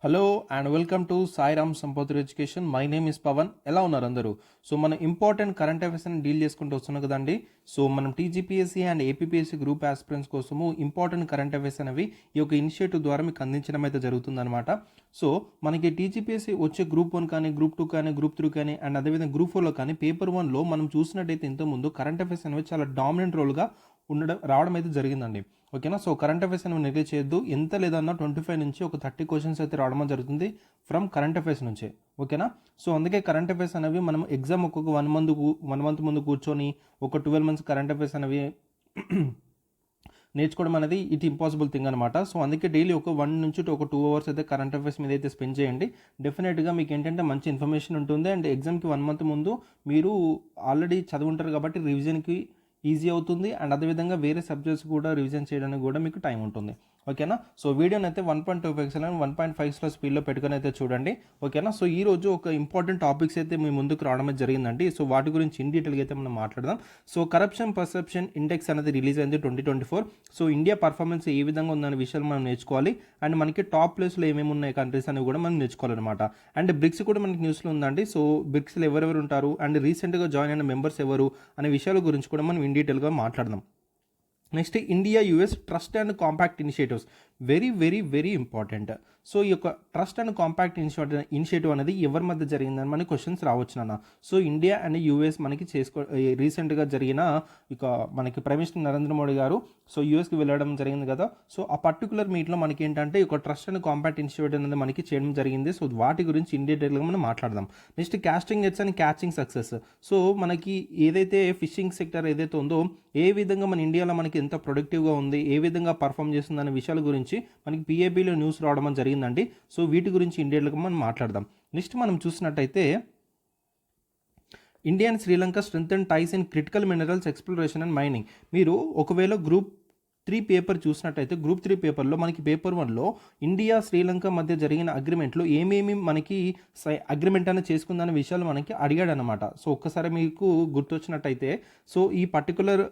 Hello and welcome to Sairam Sampatri education. My name is Pavan. ఎలా ఉన్నారు అందరూ? సో మనం ఇంపార్టెంట్ కరెంట్ అఫైర్స్ని డీల్ చేసుకుంటూ వస్తున్నాం కదండి. సో మనం TGPSC and APPSC group aspirants కోసము ఇంపార్టెంట్ కరెంట్ అఫైర్స్ అనేవి ఈ యొక్క ఇనిషియేటివ్ ద్వారా మీకు అందించడం అయితే జరుగుతుందన్నమాట. సో మనకి టీజీపీఎస్సీ వచ్చే గ్రూప్ 1 కానీ, గ్రూప్ 2 కానీ, గ్రూప్ 3 కానీ అండ్ అదేవిధంగా గ్రూప్ 4లో కానీ పేపర్ 1లో మనం చూసినట్టయితే ఇంతకుముందు కరెంట్ అఫైర్స్ అనేవి చాలా డామినెంట్ రోల్గా రావడం అయితే జరిగిందండి. ఓకేనా. సో కరెంట్ అఫైర్స్ అనేవి నెగ్లెక్ట్ చేయొద్దు. ఎంత లేదన్నా 25 నుంచి ఒక 30 క్వశ్చన్స్ అయితే రావడం జరుగుతుంది ఫ్రమ్ కరెంట్ అఫైర్స్ నుంచే. ఓకేనా. సో అందుకే కరెంట్ అఫైర్స్ అనేవి మనం ఎగ్జామ్ ఒక్కొక్క 1 మంత్ ముందు కూర్చొని ఒక 12 మంత్స్ కరెంట్ అఫైర్స్ అనేవి నేర్చుకోవడం అనేది ఇట్ ఇంపాసిబుల్ థింగ్ అనమాట. సో అందుకే డైలీ ఒక 1 నుంచి ఒక 2 అవర్స్ అయితే కరెంట్ అఫైర్స్ మీద అయితే స్పెండ్ చేయండి. డెఫినెట్గా మీకు ఏంటంటే మంచి ఇన్ఫర్మేషన్ ఉంటుంది అండ్ ఎగ్జామ్కి 1 మంత్ ముందు మీరు ఆల్రెడీ చదువుంటారు కాబట్టి రివిజన్కి ఈజీ అవుతుంది అండ్ అదేవిధంగా వేరే సబ్జెక్ట్స్ కూడా రివిజన్ చేయడానికి కూడా మీకు టైం ఉంటుంది. ఓకేనా. సో వీడియోని అయితే 1.25 అండ్ 1.5 స్పీడ్లో పెట్టుకొని అయితే చూడండి. ఓకేనా. సో ఈ రోజు ఒక ఇంపార్టెంట్ టాపిక్స్ అయితే మీ ముందుకు రావడం జరిగిందండి. సో వాటి గురించి ఇన్ డీటెయిల్గా అయితే మనం మాట్లాడదాం. సో కరప్షన్ పర్సెప్షన్ ఇండెక్స్ అనేది రిలీజ్ అయింది 2024. సో ఇండియా పర్ఫార్మెన్స్ ఏ విధంగా ఉందనే విషయాలు మనం నేర్చుకోవాలి అండ్ మనకి టాప్ ప్లేస్లో ఏమేమి ఉన్నాయి కంట్రీస్ అనేవి కూడా మనం నేర్చుకోవాలన్నమాట. అండ్ బ్రిక్స్ కూడా మనకి న్యూస్లో ఉందండి. సో బ్రిక్స్లో ఎవరెవరు ఉంటారు అండ్ రీసెంట్గా జాయిన్ అయిన మెంబర్స్ ఎవరు అనే విషయాల గురించి కూడా మనం ఇన్ డీటెయిల్గా మాట్లాడదాం. Next India US trust and compact initiatives very very very important. So ఈ యొక్క ట్రస్ట్ అండ్ కాంపాక్ట్ ఇనిషియేటివ్ అనేది ఎవరి మధ్య జరిగిందని మనకి క్వశ్చన్స్ రావచ్చు నాన్న. సో ఇండియా అండ్ యుఎస్ మనకి రీసెంట్గా జరిగిన ఇక మనకి ప్రైమ్ మినిస్టర్ నరేంద్ర మోడీ గారు సో యూఎస్కి వెళ్ళడం జరిగింది కదా. సో ఆ పర్టికులర్ మీట్లో మనకి ఏంటంటే ఒక ట్రస్ట్ అండ్ కాంపాక్ట్ ఇనిషియేటివ్ అనేది మనకి చేయడం జరిగింది. సో వాటి గురించి ఇన్ డీటెయిల్గా మనం మాట్లాడదాం. Next casting nets and catching success. So మనకి ఏదైతే ఫిషింగ్ సెక్టర్ ఏదైతే ఉందో ఏ విధంగా మన ఇండియాలో మనకి ఎంత ప్రొడక్టివ్గా ఉంది, ఏ విధంగా పర్ఫామ్ చేస్తుంది అనే విషయాల గురించి మనకి పిఏబిలో న్యూస్ రావడం జరిగిందండి. సో వీటి గురించి ఇన్ డీటెయిల్గా మనం మాట్లాడదాం. నెక్స్ట్ మనం చూసినట్టయితే India and Sri Lanka strengthen ties in critical minerals exploration and mining. మీరు ఒకవేళ గ్రూప్ 3 పేపర్ చూసినట్టయితే గ్రూప్ 3 పేపర్లో మనకి పేపర్ 1లో ఇండియా శ్రీలంక మధ్య జరిగిన అగ్రిమెంట్లో ఏమేమి మనకి అగ్రిమెంట్ అనేది చేసుకుందనే విషయాలు మనకి అడిగాడు అనమాట. సో ఒక్కసారి మీకు గుర్తొచ్చినట్టయితే సో ఈ పర్టికులర్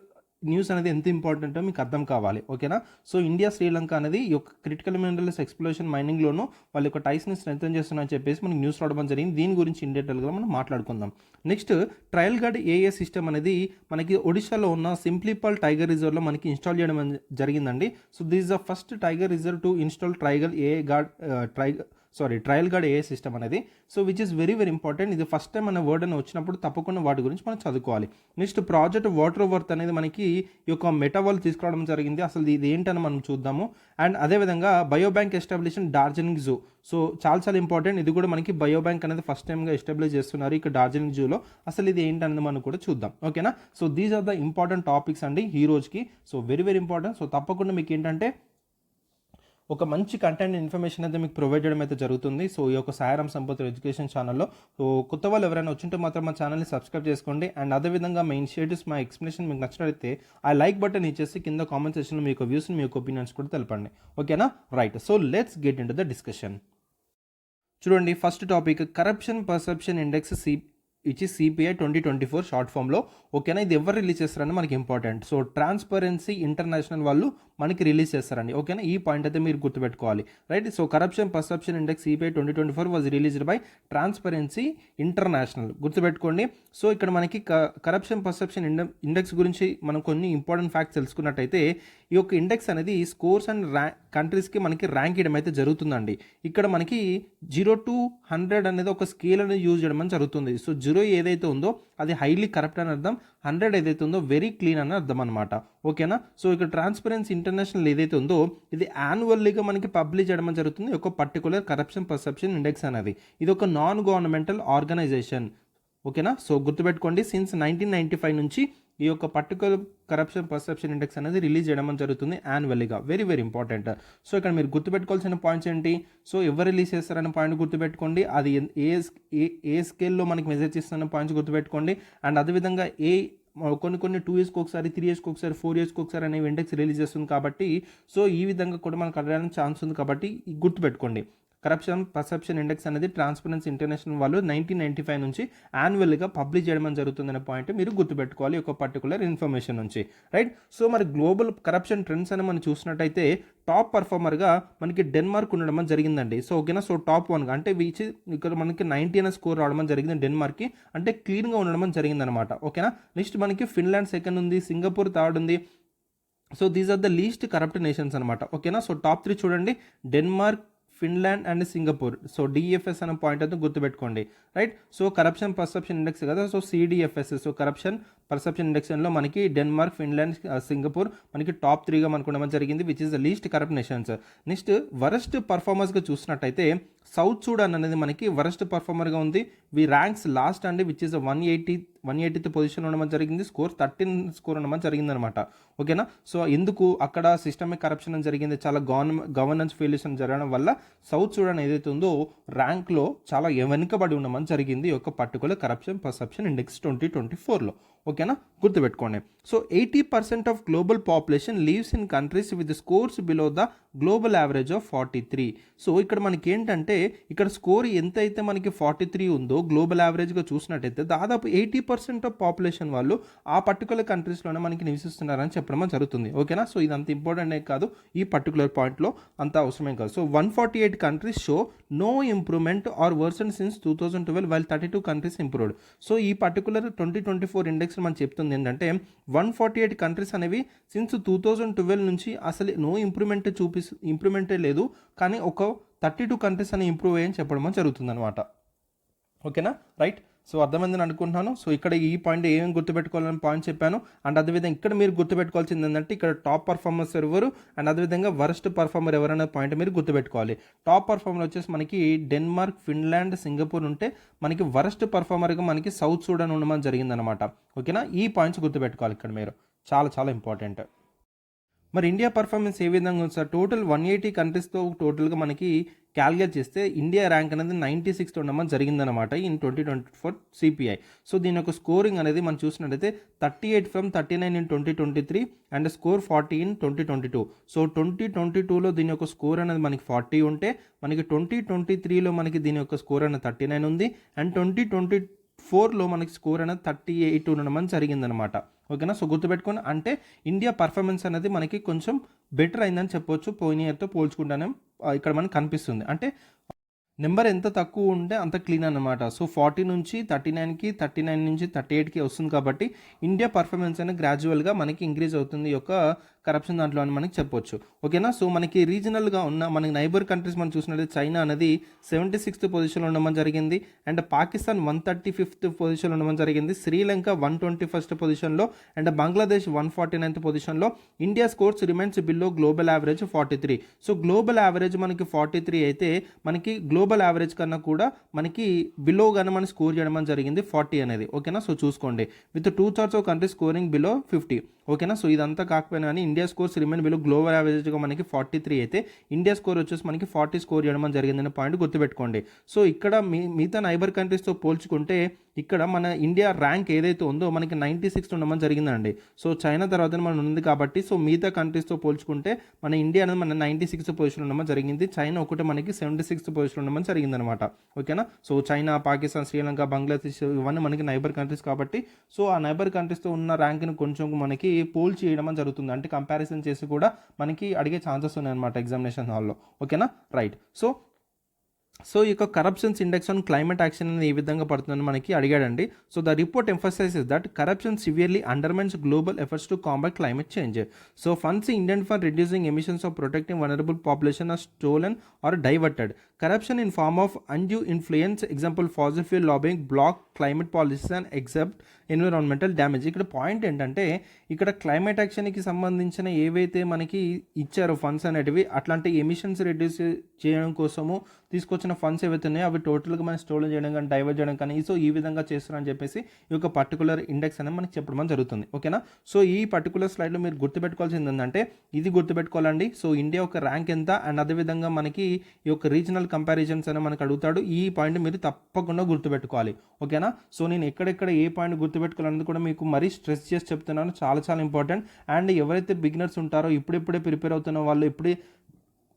న్యూస్ అనేది ఎంత ఇంపార్టెంటో మీకు అర్థం కావాలి. ఓకేనా. సో ఇండియా శ్రీలంక అనేది ఈ యొక్క క్రిటికల్ మినరల్స్ ఎక్స్ప్లోరేషన్ మైనింగ్లోనూ వాళ్ళ యొక్క టైస్ని స్ట్రెంథెన్ చేస్తున్నారని చెప్పేసి మనకి న్యూస్ రావడం జరిగింది. దీని గురించి ఇన్ డీటెయిల్గా మనం మాట్లాడుకుందాం. Next trial guard AI system అనేది మనకి ఒడిశాలో ఉన్న సింప్లిపాల్ టైగర్ రిజర్వ్లో మనకి ఇన్స్టాల్ చేయడం జరిగిందండి. So this is the first tiger reserve to install trail guard AI system అనేది. So which is very very important. ఇది ఫస్ట్ టైం మన వర్డ్ అని వచ్చినప్పుడు తప్పకుండా వాటి గురించి మనం చదువుకోవాలి. నెక్స్ట్ ప్రాజెక్ట్ వాటర్ వర్త్ అనేది మనకి ఈ యొక్క మెటావాల్ తీసుకురావడం జరిగింది. అసలు ఇది ఏంటని మనం చూద్దాము. అండ్ అదేవిధంగా బయోబ్యాంక్ ఎస్టాబ్లిషన్ డార్జిలింగ్ జూ. సో చాలా ఇంపార్టెంట్. ఇది కూడా మనకి బయోబ్యాంక్ అనేది ఫస్ట్ టైంగా ఎస్టాబ్లిష్ చేస్తున్నారు ఇక్కడ డార్జిలింగ్ జూలో. అసలు ఇది ఏంటనేది మనం కూడా చూద్దాం. ఓకేనా. So these are the important topics అండి ఈ రోజుకి. So very very important. So తప్పకుండా మీకు ఏంటంటే ఒక మంచి కంటెంట్ ఇన్ఫర్మేషన్ అయితే మీకు ప్రొవైడ్ చేయడం అయితే జరుగుతుంది. సో ఈ యొక్క సాయిరామ్ సంపత్రి ఎడ్యుకేషన్ ఛానల్లో. సో కొత్త వాళ్ళు ఎవరైనా వచ్చింటే మాత్రం మా ఛానల్ని సబ్స్క్రైబ్ చేసుకోండి. అండ్ అదేవిధంగా మా ఇనిషియేటివ్స్ మా ఎక్స్ప్లెనేషన్ మీకు నచ్చినట్లయితే ఆ లైక్ బటన్ ఇచ్చేసి కింద కామెంట్ సెక్షన్లో మీ యొక్క వ్యూస్ని మీ యొక్క ఒపీనియన్స్ కూడా తెలపండి. ఓకేనా. Right. So let's get into the discussion. చూడండి first topic corruption perception index ఇచ్చి సిపిఐ 2024 షార్ట్ ఫామ్లో. ఓకేనా. ఇది ఎవరు రిలీజ్ చేస్తారని మనకి ఇంపార్టెంట్. సో ట్రాన్స్పరెన్సీ ఇంటర్నేషనల్ వాళ్ళు మనకి రిలీజ్ చేస్తారండి. ఓకేనా. ఈ పాయింట్ అయితే మీరు గుర్తుపెట్టుకోవాలి. Right. So corruption perception index CPI 2024 was released by transparency international. గుర్తుపెట్టుకోండి. సో ఇక్కడ మనకి కరప్షన్ పర్సెప్షన్ ఇండెక్స్ గురించి మనం కొన్ని ఇంపార్టెంట్ ఫ్యాక్ట్స్ తెలుసుకున్నట్టయితే ఈ యొక్క ఇండెక్స్ అనేది స్కోర్స్ అండ్ కంట్రీస్కి మనకి ర్యాంక్ ఇవ్వడం అయితే జరుగుతుందండి. ఇక్కడ మనకి 0 to 100 అనేది ఒక స్కేల్ అనేది యూజ్ చేయడం అని జరుగుతుంది. సో 0 ఏదైతే ఉందో అది హైలీ కరప్ట్ అని అర్థం, 100 ఏదైతే ఉందో వెరీ క్లీన్ అని అర్థం అనమాట. ఓకేనా. సో ఇక్కడ ట్రాన్స్పరెన్సీ ఇంటర్నేషనల్ ఏదైతే ఉందో ఇది యాన్యువల్లీగా మనకి పబ్లిష్ చేయడం జరుగుతుంది ఒక పర్టికులర్ కరప్షన్ పర్సెప్షన్ ఇండెక్స్ అనేది. ఇది ఒక నాన్ గవర్నమెంటల్ ఆర్గనైజేషన్. ఓకేనా. సో గుర్తుపెట్టుకోండి సిన్స్ 1995 నుంచి ఈ యొక్క పర్టికులర్ కరప్షన్ పర్సెప్షన్ ఇండెక్స్ అనేది రిలీజ్ చేయడం జరుగుతుంది యాన్యువల్లీగా. Very very important. సో ఇక్కడ మీరు గుర్తుపెట్టుకోవాల్సిన పాయింట్స్ ఏంటి. సో ఎవరు రిలీజ్ చేస్తారనే పాయింట్ గుర్తుపెట్టుకోండి. అది ఏ స్కేల్లో మనకి మెజర్ చేస్తున్న పాయింట్స్ గుర్తుపెట్టుకోండి. అండ్ అదేవిధంగా కొన్ని 2 ఇయర్స్కి ఒకసారి, 3 ఇయర్స్కి ఒకసారి, 4 ఇయర్స్కి ఒకసారి అనేవి ఇండెక్స్ రిలీజ్ చేస్తుంది కాబట్టి సో ఈ విధంగా కూడా మనకు అడగడానికి ఛాన్స్ ఉంది కాబట్టి గుర్తుపెట్టుకోండి. కరప్షన్ పర్సెప్షన్ ఇండెక్స్ అనేది ట్రాన్స్పరెన్సీ ఇంటర్నేషనల్ వాళ్ళు 1995 నుంచి యాన్యువల్గా పబ్లిష్ చేయడం జరుగుతుందనే పాయింట్ మీరు గుర్తుపెట్టుకోవాలి ఒక పర్టికులర్ ఇన్ఫర్మేషన్ నుంచి, రైట్. సో మరి గ్లోబల్ కరప్షన్ ట్రెండ్స్ అని మనం చూసినట్టయితే టాప్ పర్ఫార్మర్గా మనకి డెన్మార్క్ ఉండడం జరిగిందండి. సో ఓకేనా, సో టాప్ 1 అంటే వీచ్ ఇక్కడ మనకి 90 అనే స్కోర్ రావడం జరిగింది డెన్మార్క్కి, అంటే క్లీన్గా ఉండడం జరిగిందనమాట. ఓకేనా, నెక్స్ట్ మనకి ఫిన్లాండ్ సెకండ్ ఉంది, సింగపూర్ థర్డ్ ఉంది. So these are the least corrupt nations అనమాట. ఓకేనా, సో టాప్ 3 చూడండి, Denmark, Finland and Singapore. So DFS అనే పాయింట్ అయితే గుర్తుపెట్టుకోండి, right. So corruption perception index కదా, so CDFS. So corruption perception ఇండెక్స్లో మనకి డెన్మార్క్, ఫిన్లాండ్, సింగపూర్ మనకి టాప్ 3గా మనకు ఉండడం జరిగింది, which is the least corrupt nations. Next worst పర్ఫార్మర్స్గా చూసినట్టయితే సౌత్ సూడాన్ అనేది మనకి వరస్ట్ పర్ఫార్మర్గా ఉంది. వి ర్యాంక్స్ లాస్ట్ అండి, విచ్ ఇస్ 180th పొజిషన్ ఉండడం జరిగింది, స్కోర్ 13 స్కోర్ ఉండడం జరిగింది అనమాట. ఓకేనా, సో ఎందుకు అక్కడ సిస్టమిక్ కరప్షన్ అని జరిగింది, చాలా గవర్నెన్స్ ఫెయిల్యూర్స్ జరగడం వల్ల సౌత్ సూడాన్ ఏదైతే ఉందో ర్యాంక్లో చాలా వెనుకబడి ఉండమని జరిగింది ఒక పర్టికులర్ కరప్షన్ పర్సెప్షన్ ఇండెక్స్ 2024లో. ఓకేనా, గుర్తుపెట్టుకోండి. So 80% of global population leaves in countries with scores below the global average of 43. So ఇక్కడ మనకి ఏంటంటే ఇక్కడ స్కోర్ ఎంత అయితే మనకి 43 ఉందో గ్లోబల్ యావరేజ్గా చూసినట్టయితే దాదాపు 80% ఆఫ్ పాపులేషన్ వాళ్ళు ఆ పర్టికులర్ కంట్రీస్లోనే మనకి నివసిస్తున్నారని చెప్పడం జరుగుతుంది. ఓకేనా, సో ఇది అంత ఇంపార్టెంట్ కాదు, ఈ పర్టికులర్ పాయింట్లో అంత అవసరమే కాదు. So 148 countries show no improvement or worsen since 2012 while 32 countries improved. So ఈ పర్టికులర్ 2024 ఇండెక్స్ మనం చెప్తుంది ఏంటంటే 148 కంట్రీస్ అనేవి సిన్స్ 2012 నుంచి అసలు నో ఇంప్రూవ్మెంటే లేదు, కానీ ఒక 32 కంట్రీస్ అని ఇంప్రూవ్ అయ్యని చెప్పడం జరుగుతుంది అనమాట. ఓకేనా, రైట్. సో అర్థమైందని అనుకుంటున్నాను. సో ఇక్కడ ఈ పాయింట్ ఏమేమి గుర్తుపెట్టుకోవాలని పాయింట్ చెప్పాను. అండ్ అదేవిధంగా ఇక్కడ మీరు గుర్తుపెట్టుకోవాల్సింది ఏంటంటే ఇక్కడ టాప్ పర్ఫార్మర్స్ ఎవరు అండ్ అదేవిధంగా వరస్ట్ పర్ఫార్మర్ ఎవరనే పాయింట్ మీరు గుర్తుపెట్టుకోవాలి. టాప్ పర్ఫార్మర్ వచ్చేసి మనకి డెన్మార్క్, ఫిన్లాండ్, సింగపూర్ ఉంటే మనకి వరస్ట్ పర్ఫార్మర్గా మనకి సౌత్ సూడాన్ ఉండడం జరిగిందనమాట. ఓకేనా, ఈ పాయింట్స్ గుర్తుపెట్టుకోవాలి ఇక్కడ మీరు, చాలా చాలా ఇంపార్టెంట్. మరి ఇండియా పర్ఫార్మెన్స్ ఏ విధంగా ఉంది సార్? టోటల్ 180 కంట్రీస్తో టోటల్గా మనకి క్యాల్కులేట్ చేస్తే ఇండియా ర్యాంక్ అనేది 96 ఉండడం జరిగిందనమాట ఇన్ 2024 సిపిఐ. సో దీని యొక్క స్కోరింగ్ అనేది మనం చూసినట్టయితే 38 from 39 in 2023 and score 40 in 2022. So 2022లో దీని యొక్క స్కోర్ అనేది మనకి 40 ఉంటే మనకి 2023లో మనకి దీని యొక్క స్కోర్ అనేది 39 ఉంది అండ్ 2024లో మనకి స్కోర్ అనేది 38 ఉండడం జరిగిందనమాట. ఓకేనా, సో గుర్తుపెట్టుకోండి, అంటే ఇండియా పర్ఫార్మెన్స్ అనేది మనకి కొంచెం బెటర్ అయిందని చెప్పొచ్చు పోయిన ఇయర్తో పోల్చుకుంటానే ఇక్కడ మనకు కనిపిస్తుంది. అంటే నెంబర్ ఎంత తక్కువ ఉంటే అంత క్లీన్ అనమాట. సో 40 నుంచి 39కి, 39 నుంచి 38కి వస్తుంది కాబట్టి ఇండియా పర్ఫార్మెన్స్ అనేది గ్రాడ్యువల్గా మనకి ఇంక్రీజ్ అవుతుంది ఈ యొక్క కరప్షన్ దాంట్లో అని మనకి చెప్పొచ్చు. ఓకేనా, సో మనకి రీజనల్గా ఉన్న మనకి నైబర్ కంట్రీస్ మనం చూసినట్లయితే చైనా అనేది 76th పొజిషన్లో ఉండడం జరిగింది అండ్ పాకిస్తాన్ 135th పొజిషన్లో ఉండడం జరిగింది, శ్రీలంక 121st పొజిషన్లో అండ్ బంగ్లాదేశ్ 149th పొజిషన్లో. India scores remains below global average 43. So global average మనకి 43 అయితే మనకి గ్లోబల్ యావరేజ్ కన్నా కూడా మనకి బిలోగానే మనం స్కోర్ చేయడం జరిగింది 40 అనేది. ఓకేనా, సో చూసుకోండి with 2 charts of country scoring below 50. ఓకేనా, సో ఇదంతా కాకపోయినా కానీ India scores remain below global యావరేజ్గా మనకి 43 అయితే ఇండియా స్కోర్ వచ్చేసి మనకి 40 స్కోర్ చేయడం జరిగిందనే పాయింట్ గుర్తుపెట్టుకోండి. సో ఇక్కడ మిగతా నైబర్ కంట్రీస్తో పోల్చుకుంటే ఇక్కడ మన ఇండియా ర్యాంక్ ఏదైతే ఉందో మనకి 96 ఉండడం జరిగిందండి. సో చైనా తర్వాత మనం ఉంది కాబట్టి సో మిగతా కంట్రీస్తో పోల్చుకుంటే మన ఇండియా అనేది మన 96th పొజిషన్ ఉండడం జరిగింది, చైనా ఒకటి మనకి 76th పొజిషన్ ఉండడం జరిగిందనమాట. ఓకేనా, సో చైనా, పాకిస్తాన్, శ్రీలంక, బంగ్లాదేశ్ ఇవన్నీ మనకి నైబర్ కంట్రీస్ కాబట్టి సో ఆ నైబర్ కంట్రీస్తో ఉన్న ర్యాంక్ని కొంచెం మనకి పోల్చి చేయడం జరుగుతుంది, అంటే కంపారిజన్ చేసి కూడా మనకి అడిగే ఛాన్సెస్ ఉన్నాయన్నమాట ఎగ్జామినేషన్ హాల్లో. ఓకేనా, రైట్. సో ఈ యొక్క corruptions index on climate action అనేది ఏ విధంగా పడుతుందని మనకి అడిగాడండి. So the report emphasizes that corruption severely undermines global efforts to combat climate change. So funds Indian for reducing emissions of protecting vulnerable population are stolen or diverted. Corruption in form of undue influence, example fossil fuel lobbying, block climate policies and accept environmental damage. ఇక్కడ point ఏంటంటే ఇక్కడ climate యాక్షన్కి సంబంధించిన ఏవైతే మనకి ఇచ్చారో funds అనేటివి అట్లాంటి emissions reduce చేయడం కోసము తీసుకొచ్చిన ఫండ్స్ ఏవైతే ఉన్నాయో అవి టోటల్గా మనం స్టోల్ చేయడం కానీ డైవర్ట్ చేయడం కానీ సో ఈ విధంగా చేస్తున్నారని చెప్పేసి ఈ యొక్క పర్టికులర్ ఇండెక్స్ అనేది మనకి చెప్పడం జరుగుతుంది. ఓకేనా, సో ఈ పర్టికులర్ స్లైడ్లో మీరు గుర్తుపెట్టుకోవాల్సింది ఏంటంటే ఇది గుర్తుపెట్టుకోవాలండి. సో ఇండియా యొక్క ర్యాంక్ ఎంత అండ్ అదేవిధంగా మనకి ఈ యొక్క రీజనల్ కంపారిజన్స్ అని మనకు అడుగుతాడు, ఈ పాయింట్ మీరు తప్పకుండా గుర్తుపెట్టుకోవాలి. ఓకేనా, సో నేను ఎక్కడెక్కడ ఏ పాయింట్ గుర్తుపెట్టుకోవాలన్నది కూడా మీకు మరీ స్ట్రెస్ చేసి చెప్తున్నాను, చాలా చాలా ఇంపార్టెంట్. అండ్ ఎవరైతే బిగినర్స్ ఉంటారో ఇప్పుడిప్పుడే ప్రిపేర్ అవుతున్న వాళ్ళు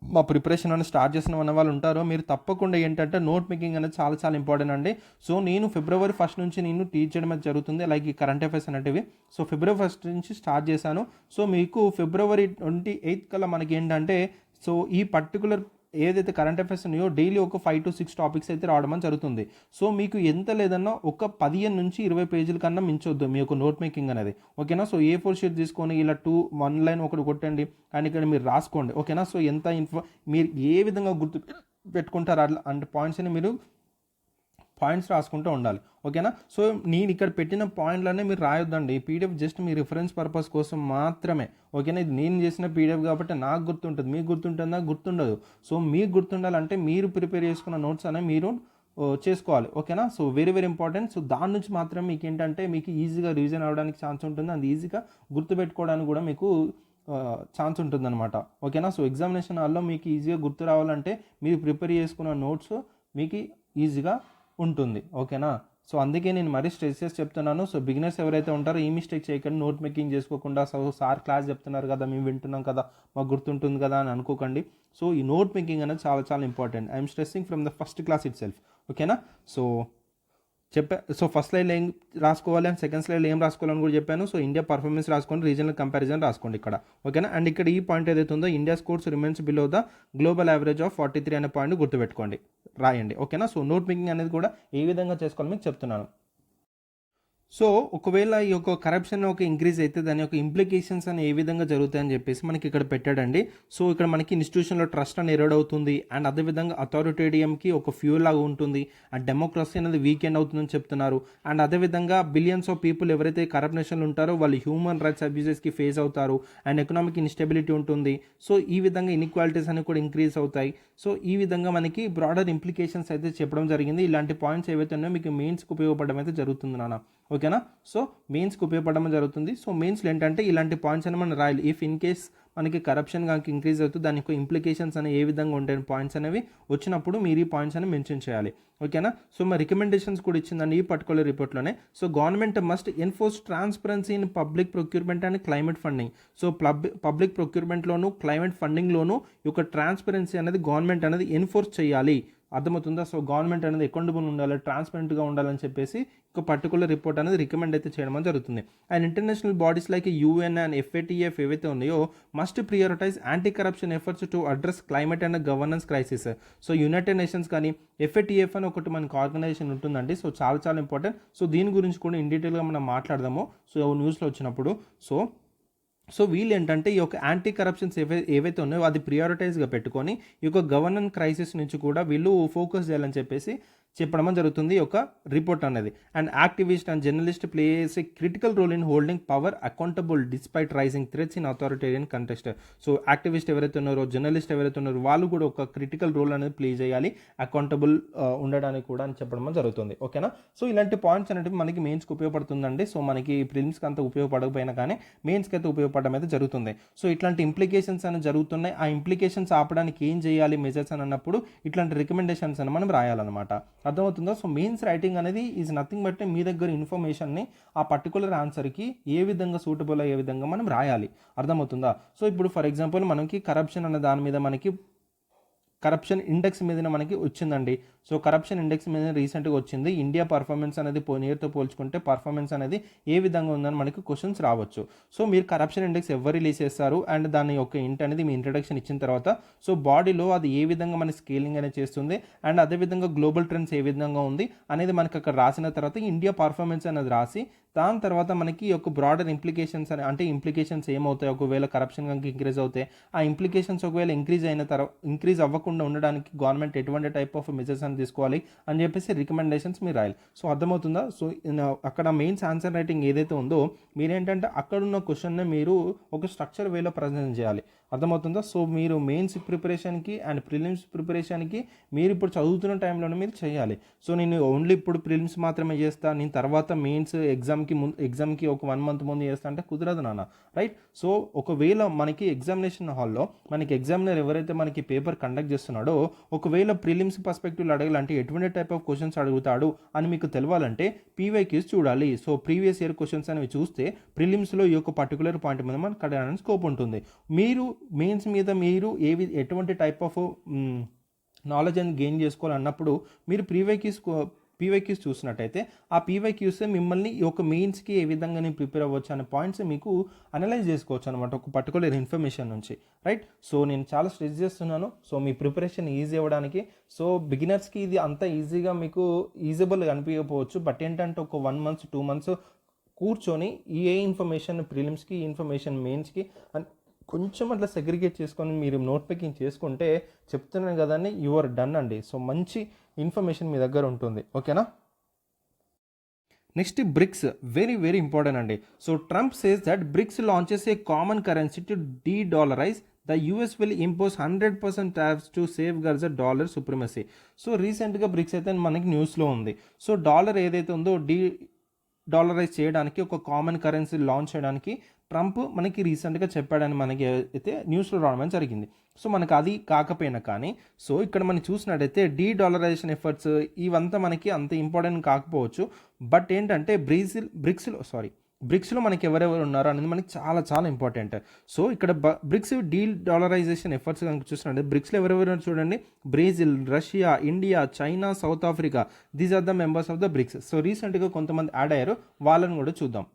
మా ప్రిపరేషన్ అనేది స్టార్ట్ చేసిన ఉన్న వాళ్ళు ఉంటారో, మీరు తప్పకుండా ఏంటంటే నోట్ మేకింగ్ అనేది చాలా చాలా ఇంపార్టెంట్ అండి. సో నేను ఫిబ్రవరి 1 నుంచి నేను టీచ్ చేయడం అనేది జరుగుతుంది, లైక్ ఈ కరెంట్ అఫైర్స్ అనేటివి. సో ఫిబ్రవరి 1 నుంచి స్టార్ట్ చేశాను. సో మీకు ఫిబ్రవరి 28 కల్లా మనకి ఏంటంటే, సో ఈ పర్టికులర్ ఏదైతే కరెంట్ అఫైర్స్ ఉన్నాయో డైలీ ఒక 5 to 6 టాపిక్స్ అయితే రావడం అని జరుగుతుంది. సో మీకు ఎంత లేదన్నా ఒక 15 నుంచి 20 పేజీల కన్నా మించొద్దు మీ యొక్క నోట్ మేకింగ్ అనేది, ఓకేనా. సో A4 షీట్ తీసుకొని ఇలా 1 లైన్ ఒకటి కొట్టండి అండ్ ఇక్కడ మీరు రాసుకోండి, ఓకేనా. సో ఎంత మీరు ఏ విధంగా గుర్తు పెట్టుకుంటారు అట్లా అంటే పాయింట్స్ని మీరు పాయింట్స్ రాసుకుంటూ ఉండాలి, ఓకేనా. సో నేను ఇక్కడ పెట్టిన పాయింట్లనే మీరు రాయొద్దండి. పీడిఎఫ్ జస్ట్ మీ రిఫరెన్స్ పర్పస్ కోసం మాత్రమే, ఓకేనా. ఇది నేను చేసిన పీడిఎఫ్ కాబట్టి నాకు గుర్తుంటుంది, మీకు గుర్తుంటుందా? గుర్తుండదు. సో మీకు గుర్తుండాలంటే మీరు ప్రిపేర్ చేసుకున్న నోట్స్ అనేవి మీరు చేసుకోవాలి, ఓకేనా. So very very important. So దాని నుంచి మాత్రం మీకు ఏంటంటే మీకు ఈజీగా రివిజన్ అవ్వడానికి ఛాన్స్ ఉంటుంది, అది ఈజీగా గుర్తుపెట్టుకోవడానికి కూడా మీకు ఛాన్స్ ఉంటుందన్నమాట, ఓకేనా. సో ఎగ్జామినేషన్ హాల్లో మీకు ఈజీగా గుర్తు రావాలంటే మీరు ప్రిపేర్ చేసుకున్న నోట్స్ మీకు ఈజీగా ఉంటుంది, ఓకేనా. సో అందుకే నేను మరీ స్ట్రెస్ చేసి చెప్తున్నాను. సో బిగినర్స్ ఎవరైతే ఉంటారో ఈ మిస్టేక్ చేయకండి, నోట్ మేకింగ్ చేసుకోకుండా సో సార్ క్లాస్ చెప్తున్నారు కదా, మేము వింటున్నాం కదా, మాకు గుర్తుంటుంది కదా అని అనుకోకండి. సో ఈ నోట్ మేకింగ్ అనేది చాలా చాలా important. I'm stressing from the first class it self, ఓకేనా. సో సో ఫస్ట్ స్లైడ్లో ఏం రాసుకోవాలి అండ్ సెకండ్ స్లైడ్లో ఏం రాసుకోవాలని కూడా చెప్పాను. సో ఇండియా పర్ఫార్మెన్స్ రాసుకోండి, రీజనల్ కంపారిజన్ రాసుకోండి ఇక్కడ, ఓకేనా. అండ్ ఇక్కడ ఈ పాయింట్ ఏదైతే ఉందో India scores remains below the global average of 43 అనే పాయింట్ గుర్తుపెట్టుకోండి, రాయండి, ఓకేనా. సో నోట్ మేకింగ్ అనేది కూడా ఏ విధంగా చేసుకోవాలో మీకు చెప్తున్నాను. సో ఒకవేళ ఈ యొక్క కరప్షన్ ఒక ఇంక్రీజ్ అయితే దాని యొక్క ఇంప్లికేషన్స్ అని ఏ విధంగా జరుగుతాయని చెప్పేసి మనకి ఇక్కడ పెట్టాడండి. సో ఇక్కడ మనకి ఇన్స్టిట్యూషన్లో ట్రస్ట్ అని ఎరోడ్ అవుతుంది అండ్ అదేవిధంగా అథారిటేరియంకి ఒక ఫ్యూల్ లాగా ఉంటుంది అండ్ డెమోక్రసీ అనేది వీకెండ్ అవుతుందని చెప్తున్నారు. అండ్ అదేవిధంగా బిలియన్స్ ఆఫ్ పీపుల్ ఎవరైతే కరప్షన్లు ఉంటారో వాళ్ళు హ్యూమన్ రైట్స్ అబ్యూజెస్కి ఫేస్ అవుతారు అండ్ ఎకనామిక్ ఇన్స్టెబిలిటీ ఉంటుంది. సో ఈ విధంగా ఇన్ఈక్వాలిటీస్ అనేవి కూడా ఇంక్రీజ్ అవుతాయి. సో ఈ విధంగా మనకి బ్రాడర్ ఇంప్లికేషన్స్ అయితే చెప్పడం జరిగింది. ఇలాంటి పాయింట్స్ ఏవైతే ఉన్నాయో మీకు మెయిన్స్కి ఉపయోగపడడం అయితే జరుగుతుంది నాన్న, ఓకేనా. సో మెయిన్స్కి ఉపయోగపడడం జరుగుతుంది. సో మెయిన్స్లో ఏంటంటే ఇలాంటి పాయింట్స్ అని మనం రాయాలి. ఇఫ్ ఇన్ కేస్ మనకి కరప్షన్ కనుక ఇంక్రీజ్ అవుతుంది దాని యొక్క ఇంప్లికేషన్స్ అనేవి ఏ విధంగా ఉంటాయి పాయింట్స్ అనేవి వచ్చినప్పుడు మీరు ఈ పాయింట్స్ అని మెన్షన్ చేయాలి, ఓకేనా. సో మా రికమెండేషన్స్ కూడా ఇచ్చిందండి ఈ పర్టికులర్ రిపోర్ట్లోనే. So government must enforce transparency in public procurement and climate funding. So public ప్రొక్యూర్మెంట్లోను క్లైమేట్ ఫండింగ్లోను ఈ యొక్క ట్రాన్స్పరెన్సీ అనేది గవర్నమెంట్ అనేది ఎన్ఫోర్స్ చేయాలి, అర్థమవుతుందా. సో గవర్నమెంట్ అనేది అకౌంటబుల్ ఉండాలి, ట్రాన్స్పరెంట్గా ఉండాలని చెప్పేసి ఒక పర్టికులర్ రిపోర్ట్ అనేది రికమెండ్ అయితే చేయడం జరుగుతుంది. And international bodies like UN and FATF ఏవైతే ఉన్నాయో must prioritise anti corruption efforts to address climate and governance crisis. So United nations కానీ FATF అని ఒకటి మనకు ఆర్గనైజేషన్ ఉంటుందండి. సో చాలా చాలా ఇంపార్టెంట్. సో దీని గురించి కూడా ఇన్ డీటెయిల్గా మనం మాట్లాడదాము సో న్యూస్లో వచ్చినప్పుడు. సో వీళ్ళు ఏంటంటే ఈ యొక్క యాంటీ కరప్షన్స్ ఏవైతే ఉన్నాయో అది ప్రియారిటైజ్గా పెట్టుకొని ఈ యొక్క గవర్నెన్స్ క్రైసిస్ నుంచి కూడా వీళ్ళు ఫోకస్ చేయాలని చెప్పేసి చెప్పడం జరుగుతుంది ఈ యొక్క రిపోర్ట్ అనేది. And activist and journalist plays a critical role in holding power accountable despite rising threats in authoritarian context. So activist ఎవరైతే ఉన్నారో జర్నలిస్ట్ ఎవరైతే ఉన్నారో వాళ్ళు కూడా ఒక క్రిటికల్ రోల్ అనేది ప్లే చేయాలి అకౌంటబుల్ ఉండడానికి కూడా అని చెప్పడం జరుగుతుంది, ఓకేనా. సో ఇలాంటి పాయింట్స్ అనేవి మనకి మెయిన్స్కి ఉపయోగపడుతుందండి. సో మనకి ప్రిలిమ్స్కి అంత ఉపయోగపడకపోయినా కానీ మెయిన్స్కి అయితే ఉపయోగపడడం అయితే జరుగుతుంది. సో ఇట్లాంటి ఇంప్లికేషన్స్ అనేవి జరుగుతున్నాయి. ఆ ఇంప్లికేషన్స్ ఆపడానికి ఏం చేయాలి మెజర్స్ అని అన్నప్పుడు ఇట్లాంటి రికమెండేషన్స్ అని మనం రాయాలన్నమాట, అర్థమవుతుందో. సో మెయిన్స్ రైటింగ్ అనేది ఈజ్ నథింగ్ బట్ మీ దగ్గర ఇన్ఫర్మేషన్ని ఆ పర్టికులర్ ఆన్సర్కి ఏ విధంగా సూటబుల్ అయ్యే విధంగా మనం రాయాలి, అర్థమవుతుందా. సో ఇప్పుడు ఫర్ ఎగ్జాంపుల్ మనకి కరప్షన్ అనే దాని మీద మనకి కరప్షన్ ఇండెక్స్ మీద మనకి వచ్చిందండి. సో కరప్షన్ ఇండెక్స్ మీద రీసెంట్గా వచ్చింది. ఇండియా పర్ఫార్మెన్స్ అనేది ఇయర్తో పోల్చుకుంటే పర్ఫార్మెన్స్ అనేది ఏ విధంగా ఉందని మనకి క్వశ్చన్స్ రావచ్చు. సో మీరు కరప్షన్ ఇండెక్స్ ఎవరు రిలీజ్ చేస్తారు అండ్ దాని యొక్క ఇంట్ అనేది మీ ఇంట్రడక్షన్ ఇచ్చిన తర్వాత సో బాడీలో అది ఏ విధంగా మన స్కేలింగ్ అనేది చేస్తుంది అండ్ అదేవిధంగా గ్లోబల్ ట్రెండ్స్ ఏ విధంగా ఉంది అనేది మనకి అక్కడ రాసిన తర్వాత ఇండియా పర్ఫార్మెన్స్ అనేది రాసి దాని తర్వాత మనకి ఒక బ్రాడర్ ఇంప్లికేషన్స్ అంటే ఇంప్లికేషన్స్ ఏమవుతాయి ఒకవేళ కరప్షన్ కనుక ఇంక్రీజ్ అవుతాయి, ఆ ఇంప్లికేషన్స్ ఒకవేళ ఇంక్రీజ్ అవ్వకుండా ఉండడానికి గవర్నమెంట్ ఎటువంటి టైప్ ఆఫ్ మెజర్స్ అని తీసుకోవాలి అని చెప్పేసి రికమెండేషన్స్ మీరు రాయాలి. సో అర్థమవుతుందా. సో అక్కడ మెయిన్స్ ఆన్సర్ రైటింగ్ ఏదైతే ఉందో మీరేంటంటే అక్కడున్న క్వశ్చన్ని మీరు ఒక స్ట్రక్చర్ వేలో ప్రజెంట్ చేయాలి, అర్థమవుతుందా. సో మీరు మెయిన్స్ ప్రిపరేషన్కి అండ్ ప్రిలిమ్స్ ప్రిపరేషన్కి మీరు ఇప్పుడు చదువుతున్న టైంలోనే మీరు చేయాలి. సో నేను ఓన్లీ ఇప్పుడు ప్రిలిమ్స్ మాత్రమే చేస్తా, నేను తర్వాత మెయిన్స్ ఎగ్జామ్కి ఒక 1 month ముందు చేస్తా అంటే కుదరదు నాన్న, రైట్. సో ఒకవేళ మనకి ఎగ్జామినేషన్ హాల్లో మనకి ఎగ్జామినర్ ఎవరైతే మనకి పేపర్ కండక్ట్ చేస్తున్నాడో ఒకవేళ ప్రిలిమ్స్ పర్స్పెక్టివ్లో అడగాలంటే ఎటువంటి టైప్ ఆఫ్ క్వశ్చన్స్ అడుగుతాడు అని మీకు తెలియాలంటే పీవైక్యూస్ చూడాలి. సో ప్రీవియస్ ఇయర్ క్వశ్చన్స్ అనేవి చూస్తే ప్రిలిమ్స్లో ఈ యొక్క పర్టికులర్ పాయింట్ మీద మనకు అడగడానికి స్కోప్ ఉంటుంది. మీరు మెయిన్స్ మీద మీరు ఎటువంటి టైప్ ఆఫ్ నాలెడ్జ్ అని గెయిన్ చేసుకోవాలన్నప్పుడు మీరు పీవైక్యూస్ చూసినట్టయితే ఆ పీవైక్యూసే మిమ్మల్ని ఈ యొక్క మెయిన్స్కి ఏ విధంగా నేను ప్రిపేర్ అవ్వచ్చు అనే పాయింట్స్ మీకు అనలైజ్ చేసుకోవచ్చు అనమాట ఒక పర్టికులర్ ఇన్ఫర్మేషన్ నుంచి, రైట్. సో నేను చాలా స్ట్రెస్ చేస్తున్నాను సో మీ ప్రిపరేషన్ ఈజీ అవ్వడానికి. సో బిగినర్స్కి ఇది అంత ఈజీగా మీకు ఈజబుల్గా అనిపించకపోవచ్చు, బట్ ఏంటంటే ఒక 1 month 2 months కూర్చొని ఏ ఇన్ఫర్మేషన్ ప్రిలిమ్స్కి ఇన్ఫర్మేషన్ మెయిన్స్కి కొంచెం అట్లా సెగ్రిగేట్ చేసుకొని మీరు నోట్ మేకింగ్ చేసుకుంటే చెప్తున్నాను కదండి, యు ఆర్ డన్ అండి. సో మంచి ఇన్ఫర్మేషన్ మీ దగ్గర ఉంటుంది, ఓకేనా. Next BRICS, very very important అండి. So Trump says that BRICS launches a common currency to de-dollarize the US will impose 100% tariffs to safeguard the dollar supremacy. So రీసెంట్గా bricks అయితే మనకి న్యూస్లో ఉంది. సో డాలర్ ఏదైతే ఉందో డాలరైజ్ చేయడానికి ఒక కామన్ కరెన్సీ లాంచ్ చేయడానికి ట్రంప్ మనకి రీసెంట్గా చెప్పాడని మనకి అయితే న్యూస్లో రావడం జరిగింది. సో మనకు అది కాకపోయినా కానీ సో ఇక్కడ మనం చూసినట్టయితే డీ-డాలరైజేషన్ ఎఫర్ట్స్ ఇవంతా మనకి అంత ఇంపార్టెంట్ కాకపోవచ్చు, బట్ ఏంటంటే బ్రిక్స్లో మనకి ఎవరెవరు ఉన్నారో అనేది మనకి చాలా చాలా ఇంపార్టెంట్. సో ఇక్కడ బ్రిక్స్ డీ-డాలరైజేషన్ ఎఫర్ట్స్ కనుక చూసినట్టు బ్రిక్స్లో ఎవరెవరు చూడండి, Brazil, Russia, India, China, South Africa, these are the members of the BRICS. So రీసెంట్గా కొంతమంది యాడ్ అయ్యారు, వాళ్ళని కూడా చూద్దాం.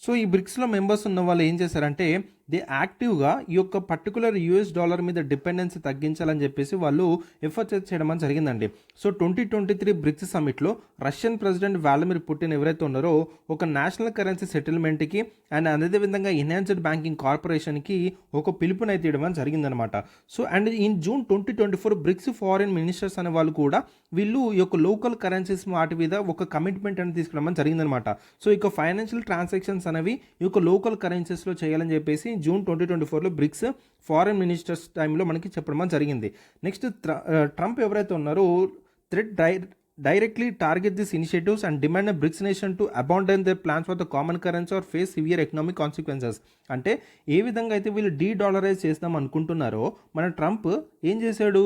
సో ఈ బ్రిక్స్లో మెంబర్స్ ఉన్న వాళ్ళు ఏం చేశారంటే దే యాక్టివ్గా ఈ యొక్క పర్టికులర్ $US మీద డిపెండెన్సీ తగ్గించాలని చెప్పేసి వాళ్ళు ఎఫర్ట్స్ చేయడం జరిగిందండి. సో 2023 బ్రిక్స్ సమిట్లో రష్యన్ ప్రెసిడెంట్ వ్లాదిమిర్ పుటిన్ ఎవరైతే ఉన్నారో ఒక నేషనల్ కరెన్సీ సెటిల్మెంట్కి అండ్ అదేవిధంగా ఎన్హాన్స్డ్ బ్యాంకింగ్ కార్పొరేషన్కి ఒక పిలుపునైతే ఇవ్వడం జరిగిందనమాట. So and in June 2024 BRICS foreign ministers అనే వాళ్ళు కూడా వీళ్ళు ఈ యొక్క లోకల్ కరెన్సీస్ వాటి మీద ఒక కమిట్మెంట్ అనేది తీసుకోవడం జరిగిందనమాట. సో ఇక ఫైనాన్షియల్ ట్రాన్సాక్షన్స్ అనేవి ఈ యొక్క లోకల్ కరెన్సీస్లో చేయాలని చెప్పేసి జూన్ 2024లో బ్రిక్స్ ఫారిన్ మినిస్టర్స్ టైంలో మనకి చెప్పడం జరిగింది. నెక్స్ట్ ట్రంప్ ఎవరైతే ఉన్నారో directly target these initiatives and demand a BRICS nation to abandon their plans for the common currency or face severe economic consequences. అంటే ఏ విధంగా అయితే వీళ్ళు డీ-డాలరైజ్ చేద్దాం అనుకుంటున్నారో మన ట్రంప్ ఏం చేశాడు,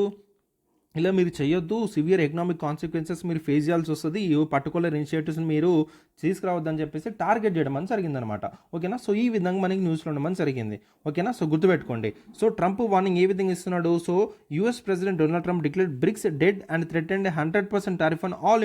ఇలా మీరు చేయొద్దు, సివియర్ ఎకనామిక్ కాన్సిక్వెన్సెస్ మీరు ఫేస్ చేయాల్సి వస్తుంది, ఈ పర్టికులర్ ఇనిషియేటివ్స్ని మీరు తీసుకురావద్దని చెప్పేసి టార్గెట్ చేయడం అని జరిగిందనమాట, ఓకేనా. సో ఈ విధంగా మనకి న్యూస్లో ఉండమని జరిగింది, ఓకేనా. సో గుర్తుపెట్టుకోండి. సో ట్రంప్ వార్నింగ్ ఏ విధంగా ఇస్తున్నాడు, so US president Donald Trump declared BRICS dead and threatened 100% tariff on all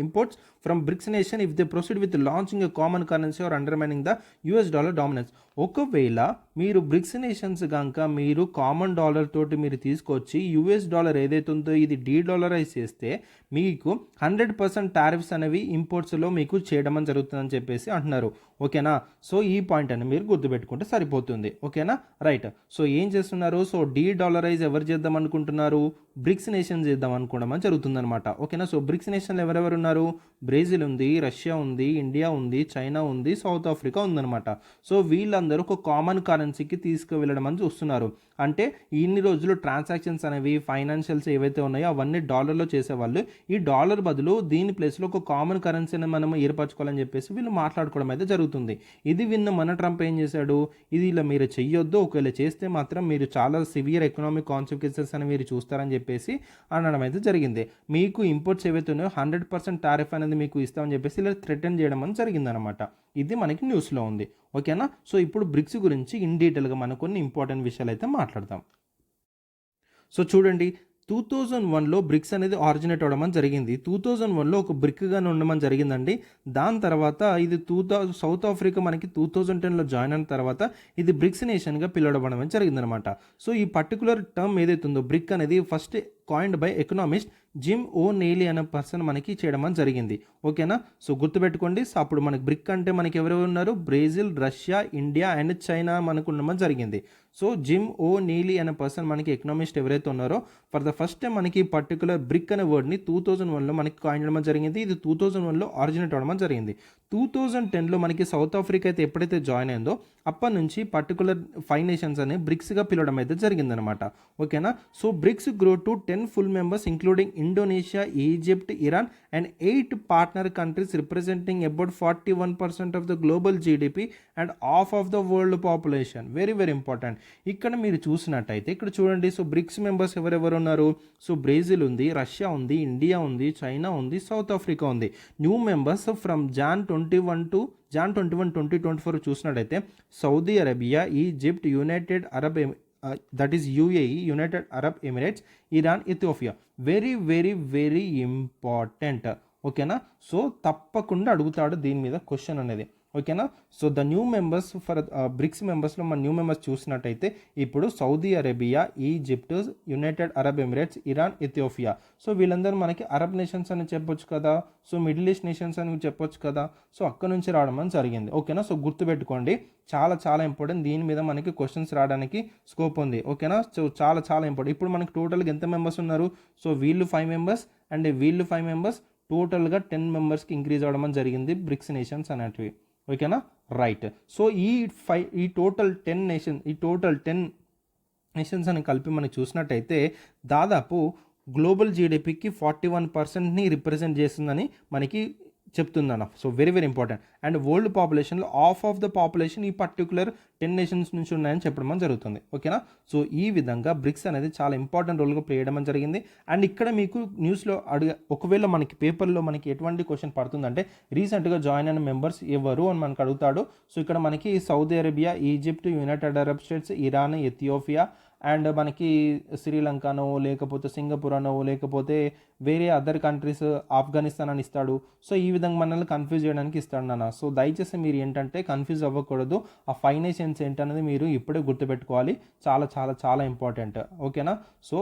imports from BRICS nation if they proceed with launching a common currency or undermining the US dollar dominance. ఒకవేళ మీరు bricks nations కనుక మీరు common dollar తోటి మీరు తీసుకొచ్చి US dollar ఏదైతే ఉందో ఇది డీ-డాలరైజ్ చేస్తే మీకు 100% టారిఫ్స్ అనేవి ఇంపోర్ట్స్లో మీకు చేయడం జరుగుతుందని చెప్పేసి అంటున్నారు, ఓకేనా. సో ఈ పాయింట్ అని మీరు గుర్తుపెట్టుకుంటే సరిపోతుంది, ఓకేనా, రైట్. సో ఏం చేస్తున్నారు, సో డీ-డాలరైజ్ ఎవరు చేద్దాం అనుకుంటున్నారు, బ్రిక్స్ నేషన్ చేద్దాం అనుకోవడం జరుగుతుందన్నమాట, ఓకేనా. సో బ్రిక్స్ నేషన్లు ఎవరెవరు ఉన్నారు, బ్రెజిల్ ఉంది, రష్యా ఉంది, ఇండియా ఉంది, చైనా ఉంది, సౌత్ ఆఫ్రికా ఉందన్నమాట. సో వీళ్ళందరూ ఒక కామన్ కరెన్సీకి తీసుకువెళ్ళడం అని చూస్తున్నారు. అంటే ఇన్ని రోజులు ట్రాన్సాక్షన్స్ అనేవి ఫైనాన్షియల్స్ ఏవైతే ఉన్నాయో అవన్నీ డాలర్లో చేసేవాళ్ళు, ఈ డాలర్ బదులు దీని ప్లేస్లో ఒక కామన్ కరెన్సీని మనం ఏర్పరచుకోవాలని చెప్పేసి వీళ్ళు మాట్లాడుకోవడం అయితే జరుగుతుంది. ఇది విన్న మన ట్రంప్ ఏం చేశాడు, ఇది ఇలా మీరు చెయ్యొద్దు, ఒకవేళ చేస్తే మాత్రం మీరు చాలా సివియర్ ఎకనామిక్ కాన్సిక్వెన్సెస్ అని మీరు చూస్తారని చెప్పేసి అనడం అయితే జరిగింది. మీకు ఇంపోర్ట్స్ ఏవైతే ఉన్నాయో 100% టారిఫ్ అనేది మీకు ఇస్తామని చెప్పేసి ఇలా థ్రెటన్ చేయడం అని జరిగిందనమాట. ఇది మనకి న్యూస్లో ఉంది, ఓకేనా. సో ఇప్పుడు బ్రిక్స్ గురించి ఇన్ డీటెయిల్గా మనం కొన్ని ఇంపార్టెంట్ విషయాలు అయితే మాట్లాడదాం. సో చూడండి, 2001లో బ్రిక్స్ అనేది ఆరిజినేట్ అవ్వడం జరిగింది. 2001లో ఒక బ్రిక్గా ఉండడం జరిగిందండి. దాని తర్వాత ఇది సౌత్ ఆఫ్రికా మనకి 2010లో జాయిన్ అయిన తర్వాత ఇది బ్రిక్స్ నేషన్గా పిలవడం జరిగిందనమాట. సో ఈ పర్టికులర్ టర్మ్ ఏదైతే ఉందో బ్రిక్ అనేది first coined by economist Jim O'Neill అనే పర్సన్ మనకి చేయడం జరిగింది, ఓకేనా. సో గుర్తుపెట్టుకోండి. సో అప్పుడు మనకి బ్రిక్ అంటే మనకి ఎవరెవరు ఉన్నారు, Brazil, Russia, India and China మనకు ఉండడం జరిగింది. సో జిమ్ ఓ'నెయిలీ అనే పర్సన్ మనకి ఎకనామిస్ట్ ఎవరైతే ఉన్నారో ఫర్ ద ఫస్ట్ టైం మనకి పర్టికులర్ బ్రిక్ అనే వర్డ్ని 2001లో మనకి కాయిన్ చేయడం జరిగింది. ఇది 2001లో ఆరిజినేట్ అవ్వడం జరిగింది. 2010లో మనకి సౌత్ ఆఫ్రికా అయితే ఎప్పుడైతే జాయిన్ అయిందో అప్పటి నుంచి పర్టికులర్ 5 నేషన్స్ అనే బ్రిక్స్గా పిలవడం అయితే జరిగిందనమాట. ఓకేనా. So BRICS grow to 10 full members including Indonesia, Egypt, Iran and 8 partner countries representing about 41% of the global GDP and half of the world population. Very very important. ఇక్కడ మీరు చూసినట్టయితే ఇక్కడ చూడండి. సో బ్రిక్స్ మెంబర్స్ ఎవరెవరు ఉన్నారు? So Brazil ఉంది, Russia ఉంది, India ఉంది, చైనా ఉంది, సౌత్ ఆఫ్రికా ఉంది. న్యూ మెంబర్స్ ఫ్రమ్ జాన్ 21 2024 చూసినట్టయితే Saudi Arabia, Egypt, United Arab that is UAE, United Arab Emirates, Iran, Ethiopia. Very very very important. ఓకేనా. So తప్పకుండా అడుగుతాడు దీని మీద క్వశ్చన్ అనేది. ఓకేనా. So the new members for BRICS మెంబర్స్లో మన న్యూ మెంబర్స్ చూసినట్టయితే ఇప్పుడు Saudi Arabia, Egypt, United Arab Emirates, Iran, Ethiopia. So వీళ్ళందరూ మనకి అరబ్ నేషన్స్ అని చెప్పొచ్చు కదా, సో మిడిల్ ఈస్ట్ నేషన్స్ అని చెప్పొచ్చు కదా. సో అక్కడ నుంచి రావడం అని జరిగింది. ఓకేనా. సో గుర్తుపెట్టుకోండి, చాలా చాలా ఇంపార్టెంట్. దీని మీద మనకి క్వశ్చన్స్ రావడానికి స్కోప్ ఉంది. ఓకేనా. సో చాలా చాలా ఇంపార్టెంట్. ఇప్పుడు మనకి టోటల్గా ఎంత మెంబర్స్ ఉన్నారు? సో వీళ్ళు 5 మెంబర్స్ అండ్ వీళ్ళు 5 మెంబర్స్, టోటల్గా 10 మెంబర్స్కి ఇంక్రీజ్ అవ్వడం అని జరిగింది బ్రిక్స్ నేషన్స్ అనేటివి. ఓకేనా. రైట్. సో ఈ టోటల్ 10 నేషన్స్ అని కలిపి మనం చూసినట్టయితే దాదాపు గ్లోబల్ జీడిపికి 41%ని రిప్రజెంట్ చేస్తుందని మనకి చెప్తుందన్న. So very very important. And world పాపులేషన్లో హాఫ్ ఆఫ్ ద పాపులేషన్ ఈ పర్టికులర్ 10 నేషన్స్ నుంచి ఉన్నాయని చెప్పడం జరుగుతుంది. ఓకేనా. సో ఈ విధంగా బ్రిక్స్ అనేది చాలా ఇంపార్టెంట్ రోల్గా ప్లే చేయడం జరిగింది. అండ్ ఇక్కడ మీకు న్యూస్లో ఒకవేళ మనకి పేపర్లో మనకి ఎటువంటి క్వశ్చన్ పడుతుందంటే రీసెంట్గా జాయిన్ అయిన మెంబర్స్ ఎవరు అని మనకు అడుగుతాడు. సో ఇక్కడ మనకి Saudi Arabia, Egypt, United Arab states, Iran, Ethiopia and మనకి శ్రీలంకనో లేకపోతే సింగపూర్ అనో లేకపోతే వేరే అదర్ కంట్రీస్, ఆఫ్ఘనిస్తాన్ అని ఇస్తాడు. సో ఈ విధంగా మనల్ని కన్ఫ్యూజ్ చేయడానికి ఇస్తాడు నాన్న. సో దయచేసి మీరు ఏంటంటే కన్ఫ్యూజ్ అవ్వకూడదు. ఆ 5 నేషన్స్ ఏంటనేది మీరు ఇప్పుడే గుర్తుపెట్టుకోవాలి. చాలా చాలా చాలా ఇంపార్టెంట్. ఓకేనా. సో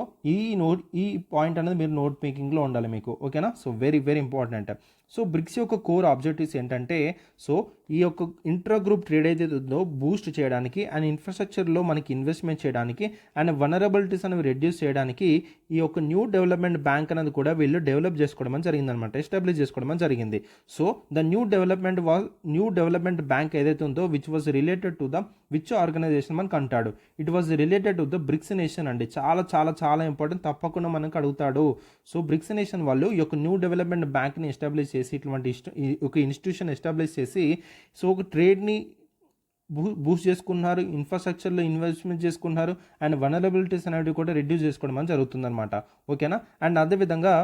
ఈ పాయింట్ అనేది మీరు నోట్ మేకింగ్లో ఉండాలి మీకు. ఓకేనా. So very very important. So BRICS యొక్క కోర్ ఆబ్జెక్టివ్స్ ఏంటంటే సో ఈ యొక్క ఇంట్రా గ్రూప్ ట్రేడ్ ఏదైతే ఉందో బూస్ట్ చేయడానికి అండ్ ఇన్ఫ్రాస్ట్రక్చర్లో మనకి ఇన్వెస్ట్మెంట్ చేయడానికి అండ్ వనరబిలిటీస్ అనేవి రెడ్యూస్ చేయడానికి ఈ యొక్క న్యూ డెవలప్మెంట్ బ్యాంక్ అనేది కూడా వీళ్ళు డెవలప్ చేసుకోవడం జరిగిందనమాట, ఎస్టాబ్లిష్ చేసుకోవడం జరిగింది. So the new development bank ఏదైతే ఉందో which was related to the which organization మనకు అంటాడు. It was related to the BRICS nation అండి. చాలా చాలా చాలా ఇంపార్టెంట్, తప్పకుండా మనకు అడుగుతాడు. సో బ్రిక్స్ నేషన్ వాళ్ళు ఈ యొక్క న్యూ డెవలప్మెంట్ బ్యాంక్ని ఎస్టాబ్లిష్ చేసి ఇటువంటి ఒక ఇన్స్టిట్యూషన్ ఎస్టాబ్లిష్ చేసి సో ఒక ట్రేడ్ని బూస్ట్ చేసుకున్నారు, ఇన్ఫ్రాస్ట్రక్చర్లో ఇన్వెస్ట్మెంట్ చేసుకున్నారు అండ్ వనరబిలిటీస్ అనేవి కూడా రెడ్యూస్ చేసుకోవడం అని జరుగుతుందన్నమాట. ఓకేనా. అండ్ అదేవిధంగా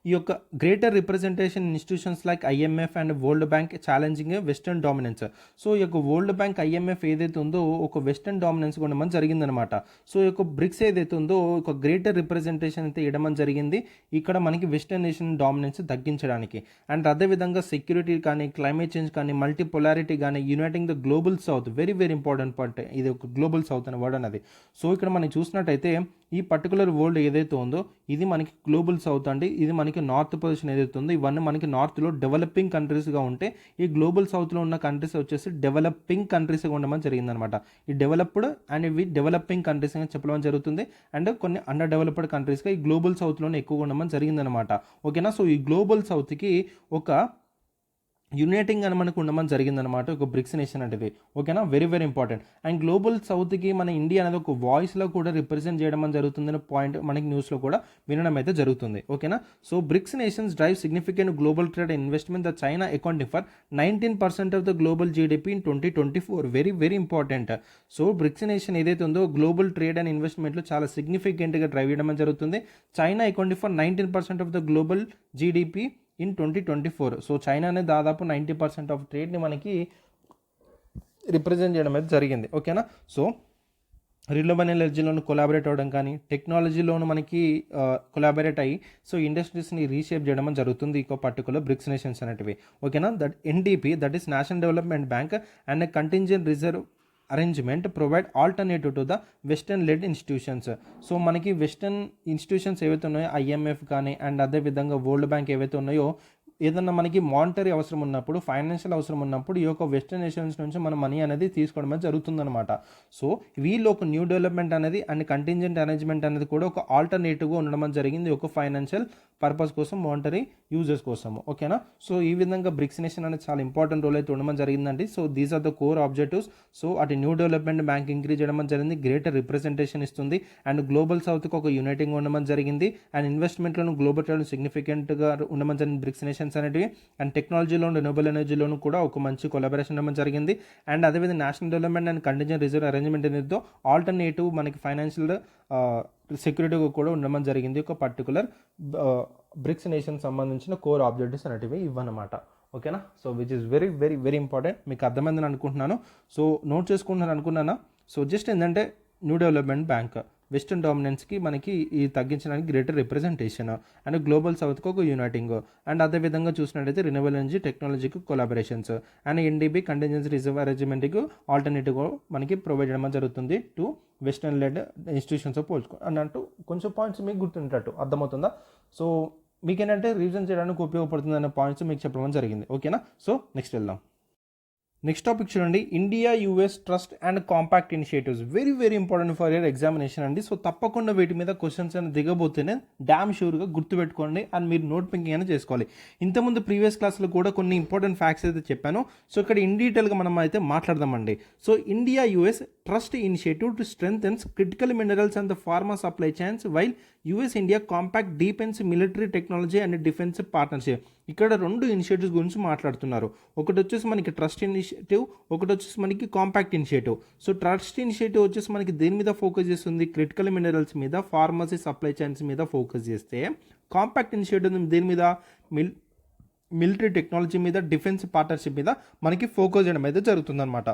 ఈ యొక్క greater representation institutions like IMF and world bank challenging western dominance. So ఈ యొక్క వరల్డ్ బ్యాంక్, ఐఎంఎఫ్ ఏదైతే ఉందో ఒక వెస్టర్న్ డామినెన్స్ ఉండమని జరిగిందనమాట. సో ఈ యొక్క బ్రిక్స్ ఏదైతే ఉందో ఒక గ్రేటర్ రిప్రజెంటేషన్ అయితే ఇవ్వడం జరిగింది ఇక్కడ మనకి వెస్టర్న్ నేషన్ డామినెన్స్ తగ్గించడానికి. అండ్ అదేవిధంగా సెక్యూరిటీ కానీ, క్లైమేట్ చేంజ్ కానీ, మల్టీపోలారిటీ కానీ, uniting the global south. Very very important point ఇది, ఒక గ్లోబల్ సౌత్ అనే వర్డ్ అనేది. సో ఇక్కడ మనం చూసినట్టయితే ఈ పర్టికులర్ వరల్డ్ ఏదైతే ఉందో ఇది మనకి గ్లోబల్ సౌత్ అండి. ఇది మనకి నార్త్ పొజిషన్ ఏదైతే ఉందో ఇవన్నీ మనకి నార్త్లో డెవలపింగ్ కంట్రీస్గా ఉంటే ఈ గ్లోబల్ సౌత్లో ఉన్న కంట్రీస్ వచ్చేసి డెవలపింగ్ కంట్రీస్గా ఉండమని జరిగిందనమాట. ఈ డెవలప్డ్ అండ్ ఇవి డెవలపింగ్ కంట్రీస్ అని చెప్పడం జరుగుతుంది. అండ్ కొన్ని అండర్ డెవలప్డ్ కంట్రీస్గా ఈ గ్లోబల్ సౌత్లోనే ఎక్కువగా ఉండమని జరిగిందనమాట. ఓకేనా. సో ఈ గ్లోబల్ సౌత్కి ఒక యునైటింగ్ అని మనకు ఉండమని జరిగిందనమాట ఒక బ్రిక్స్ నేషన్ అనేది. ఓకేనా. Very very important. And global సౌత్కి మన ఇండియా అనేది ఒక వాయిస్లో కూడా రిప్రజెంట్ చేయడం అని జరుగుతుందనే పాయింట్ మనకి న్యూస్లో కూడా వినడం అయితే జరుగుతుంది. ఓకేనా. So BRICS nations drive significant global trade and investment, the China accounting for 19% of the global GDP in 2024. Very very important. So BRICS nation ఏదైతే ఉందో గ్లోబల్ ట్రేడ్ అండ్ ఇన్వెస్ట్మెంట్లో చాలా సిగ్నిఫికెంట్గా డ్రైవ్ చేయడం అని జరుగుతుంది. China accounting for 19% of the global GDP in 2024. So China అనేది దాదాపు 90% of ట్రేడ్ని మనకి represent చేయడం అయితే జరిగింది. ఓకేనా. సో రిన్యూవబుల్ ఎనర్జీలోను కొలాబరేట్ అవ్వడం కానీ, టెక్నాలజీలోను మనకి కొలాబరేట్ అయ్యి సో ఇండస్ట్రీస్ని రీషేప్ చేయడం అని జరుగుతుంది ఈ పర్టికులర్ బ్రిక్స్ నేషన్స్ అనేటివి. ఓకేనా. That NDP, that is national development bank and contingent reserve arrangement provide alternative to the western led institutions. So మనకి వెస్టర్న్ ఇన్స్టిట్యూషన్స్ ఏవైతే ఉన్నాయో ఐఎంఎఫ్ కానీ అండ్ అదేవిధంగా వరల్డ్ బ్యాంక్ ఏవైతే ఉన్నాయో ఏదన్నా మనకి మానిటరీ అవసరం ఉన్నప్పుడు, ఫైనాన్షియల్ అవసరం ఉన్నప్పుడు ఈ యొక్క వెస్టర్న్ నేషన్స్ నుంచి మన మనీ అనేది తీసుకోవడం అనేది జరుగుతుందన్నమాట. సో వీళ్ళు ఒక న్యూ డెవలప్మెంట్ అనేది అండ్ కంటింజెంట్ అరేంజ్మెంట్ అనేది కూడా ఒక ఆల్టర్నేటివ్గా ఉండడం అనేది జరిగింది ఒక ఫైనాన్షియల్ పర్పస్ కోసం, మానిటరీ యూజెస్ కోసము. ఓకేనా. సో ఈ విధంగా బ్రిక్స్ నేషన్ అనేది చాలా ఇంపార్టెంట్ రోల్ అయితే ఉండడం జరిగిందండి. So these are the core objectives. So అటు న్యూ డెవలప్మెంట్ బ్యాంక్ ఇంక్రీజ్ చేయడం జరిగింది, గ్రేటర్ రిప్రజెంటేషన్ ఇస్తుంది, అండ్ గ్లోబల్ సౌత్కి ఒక యునైటింగ్ ఉండడం జరిగింది, అండ్ ఇన్వెస్ట్మెంట్లను గ్లోబల్ ట్రేడ్ సిగ్నిఫికెంట్గా ఉండడం జరిగింది బ్రిక్స్ నేషన్స్ అనేటివి, అండ్ టెక్నాలజీలో రెన్యూబుల్ ఎనర్జీలోను కూడా ఒక మంచి కొలాబరేషన్ ఉండడం జరిగింది. అండ్ అదేవిధంగా national development and contingent reserve arrangement అనేది ఆల్టర్నేటివ్ మనకి ఫైనాన్షియల్ సెక్యూరిటీగా కూడా ఉండడం జరిగింది ఒక పర్టికులర్ బ్రిక్స్ నేషన్ సంబంధించిన కోర్ ఆబ్జెక్టివ్స్ అనేటివి ఇవన్నమాట. ఓకేనా. So which is very very very important. మీకు అర్థమైందని అనుకుంటున్నాను. సో నోట్ చేసుకుంటున్నాను అనుకున్నానా. సో జస్ట్ ఏంటంటే న్యూ డెవలప్మెంట్ బ్యాంక్ వెస్టర్న్ డామినెన్స్కి మనకి ఈ తగ్గించడానికి గ్రేటర్ రిప్రజెంటేషన్, అండ్ గ్లోబల్ సౌత్కి ఒక యునైటింగ్, అండ్ అదేవిధంగా చూసినట్టయితే రినవబుల్ ఎనర్జీ టెక్నాలజీకి collaborations, and NDB contingency reserve అరేంజ్మెంట్కి ఆల్టర్నేటివ్గా మనకి ప్రొవైడ్ చేయడం జరుగుతుంది టు వెస్టర్న్ లెడ్ ఇన్స్టిట్యూషన్స్ పోల్చుకో అన్నట్టు కొంచెం పాయింట్స్ మీకు గుర్తుంటట్టు అర్థమవుతుందా. సో మీకేంటంటే రివిజన్ చేయడానికి ఉపయోగపడుతుంది అనే పాయింట్స్ మీకు చెప్పడం జరిగింది. ఓకేనా. సో నెక్స్ట్ వెళ్దాం. నెక్స్ట్ టాపిక్ చూడండి, India US trust and compact initiatives. Very very important for your examination అండి. సో తప్పకుండా వీటి మీద క్వశ్చన్స్ అని దిగబోతేనే డ్యామ్ షూర్గా గుర్తుపెట్టుకోండి అండ్ మీరు నోట్ పింకింగ్ అయినా చేసుకోవాలి. ఇంతకుముందు ప్రీవియస్ క్లాస్లో కూడా కొన్ని ఇంపార్టెంట్ ఫ్యాక్ట్స్ అయితే చెప్పాను. సో ఇక్కడ ఇన్ డీటెయిల్గా మనం అయితే మాట్లాడదామండి. So India US trust initiative to strengthens critical minerals and the pharma supply chains while US India compact defence military technology and defence partnership. ఇక్కడ రెండు ఇనిషియేటివ్స్ గురించి మాట్లాడుతున్నారు. ఒకటి వచ్చేసి మనకి ట్రస్ట్ ఇనిషియేటివ్, ఒకటి వచ్చేసి మనకి compact initiative. So trust initiative వచ్చేసి మనకి దేని మీద ఫోకస్ చేస్తుంది, క్రిటికల్ మినరల్స్ మీద, ఫార్మసీ సప్లై చైన్స్ మీద ఫోకస్ చేస్తే, కాంపాక్ట్ ఇనిషియేటివ్ దేని మీద, మిలిటరీ టెక్నాలజీ మీద, డిఫెన్స్ పార్ట్నర్షిప్ మీద మనకి ఫోకస్ చేయడం అయితే జరుగుతుందన్నమాట.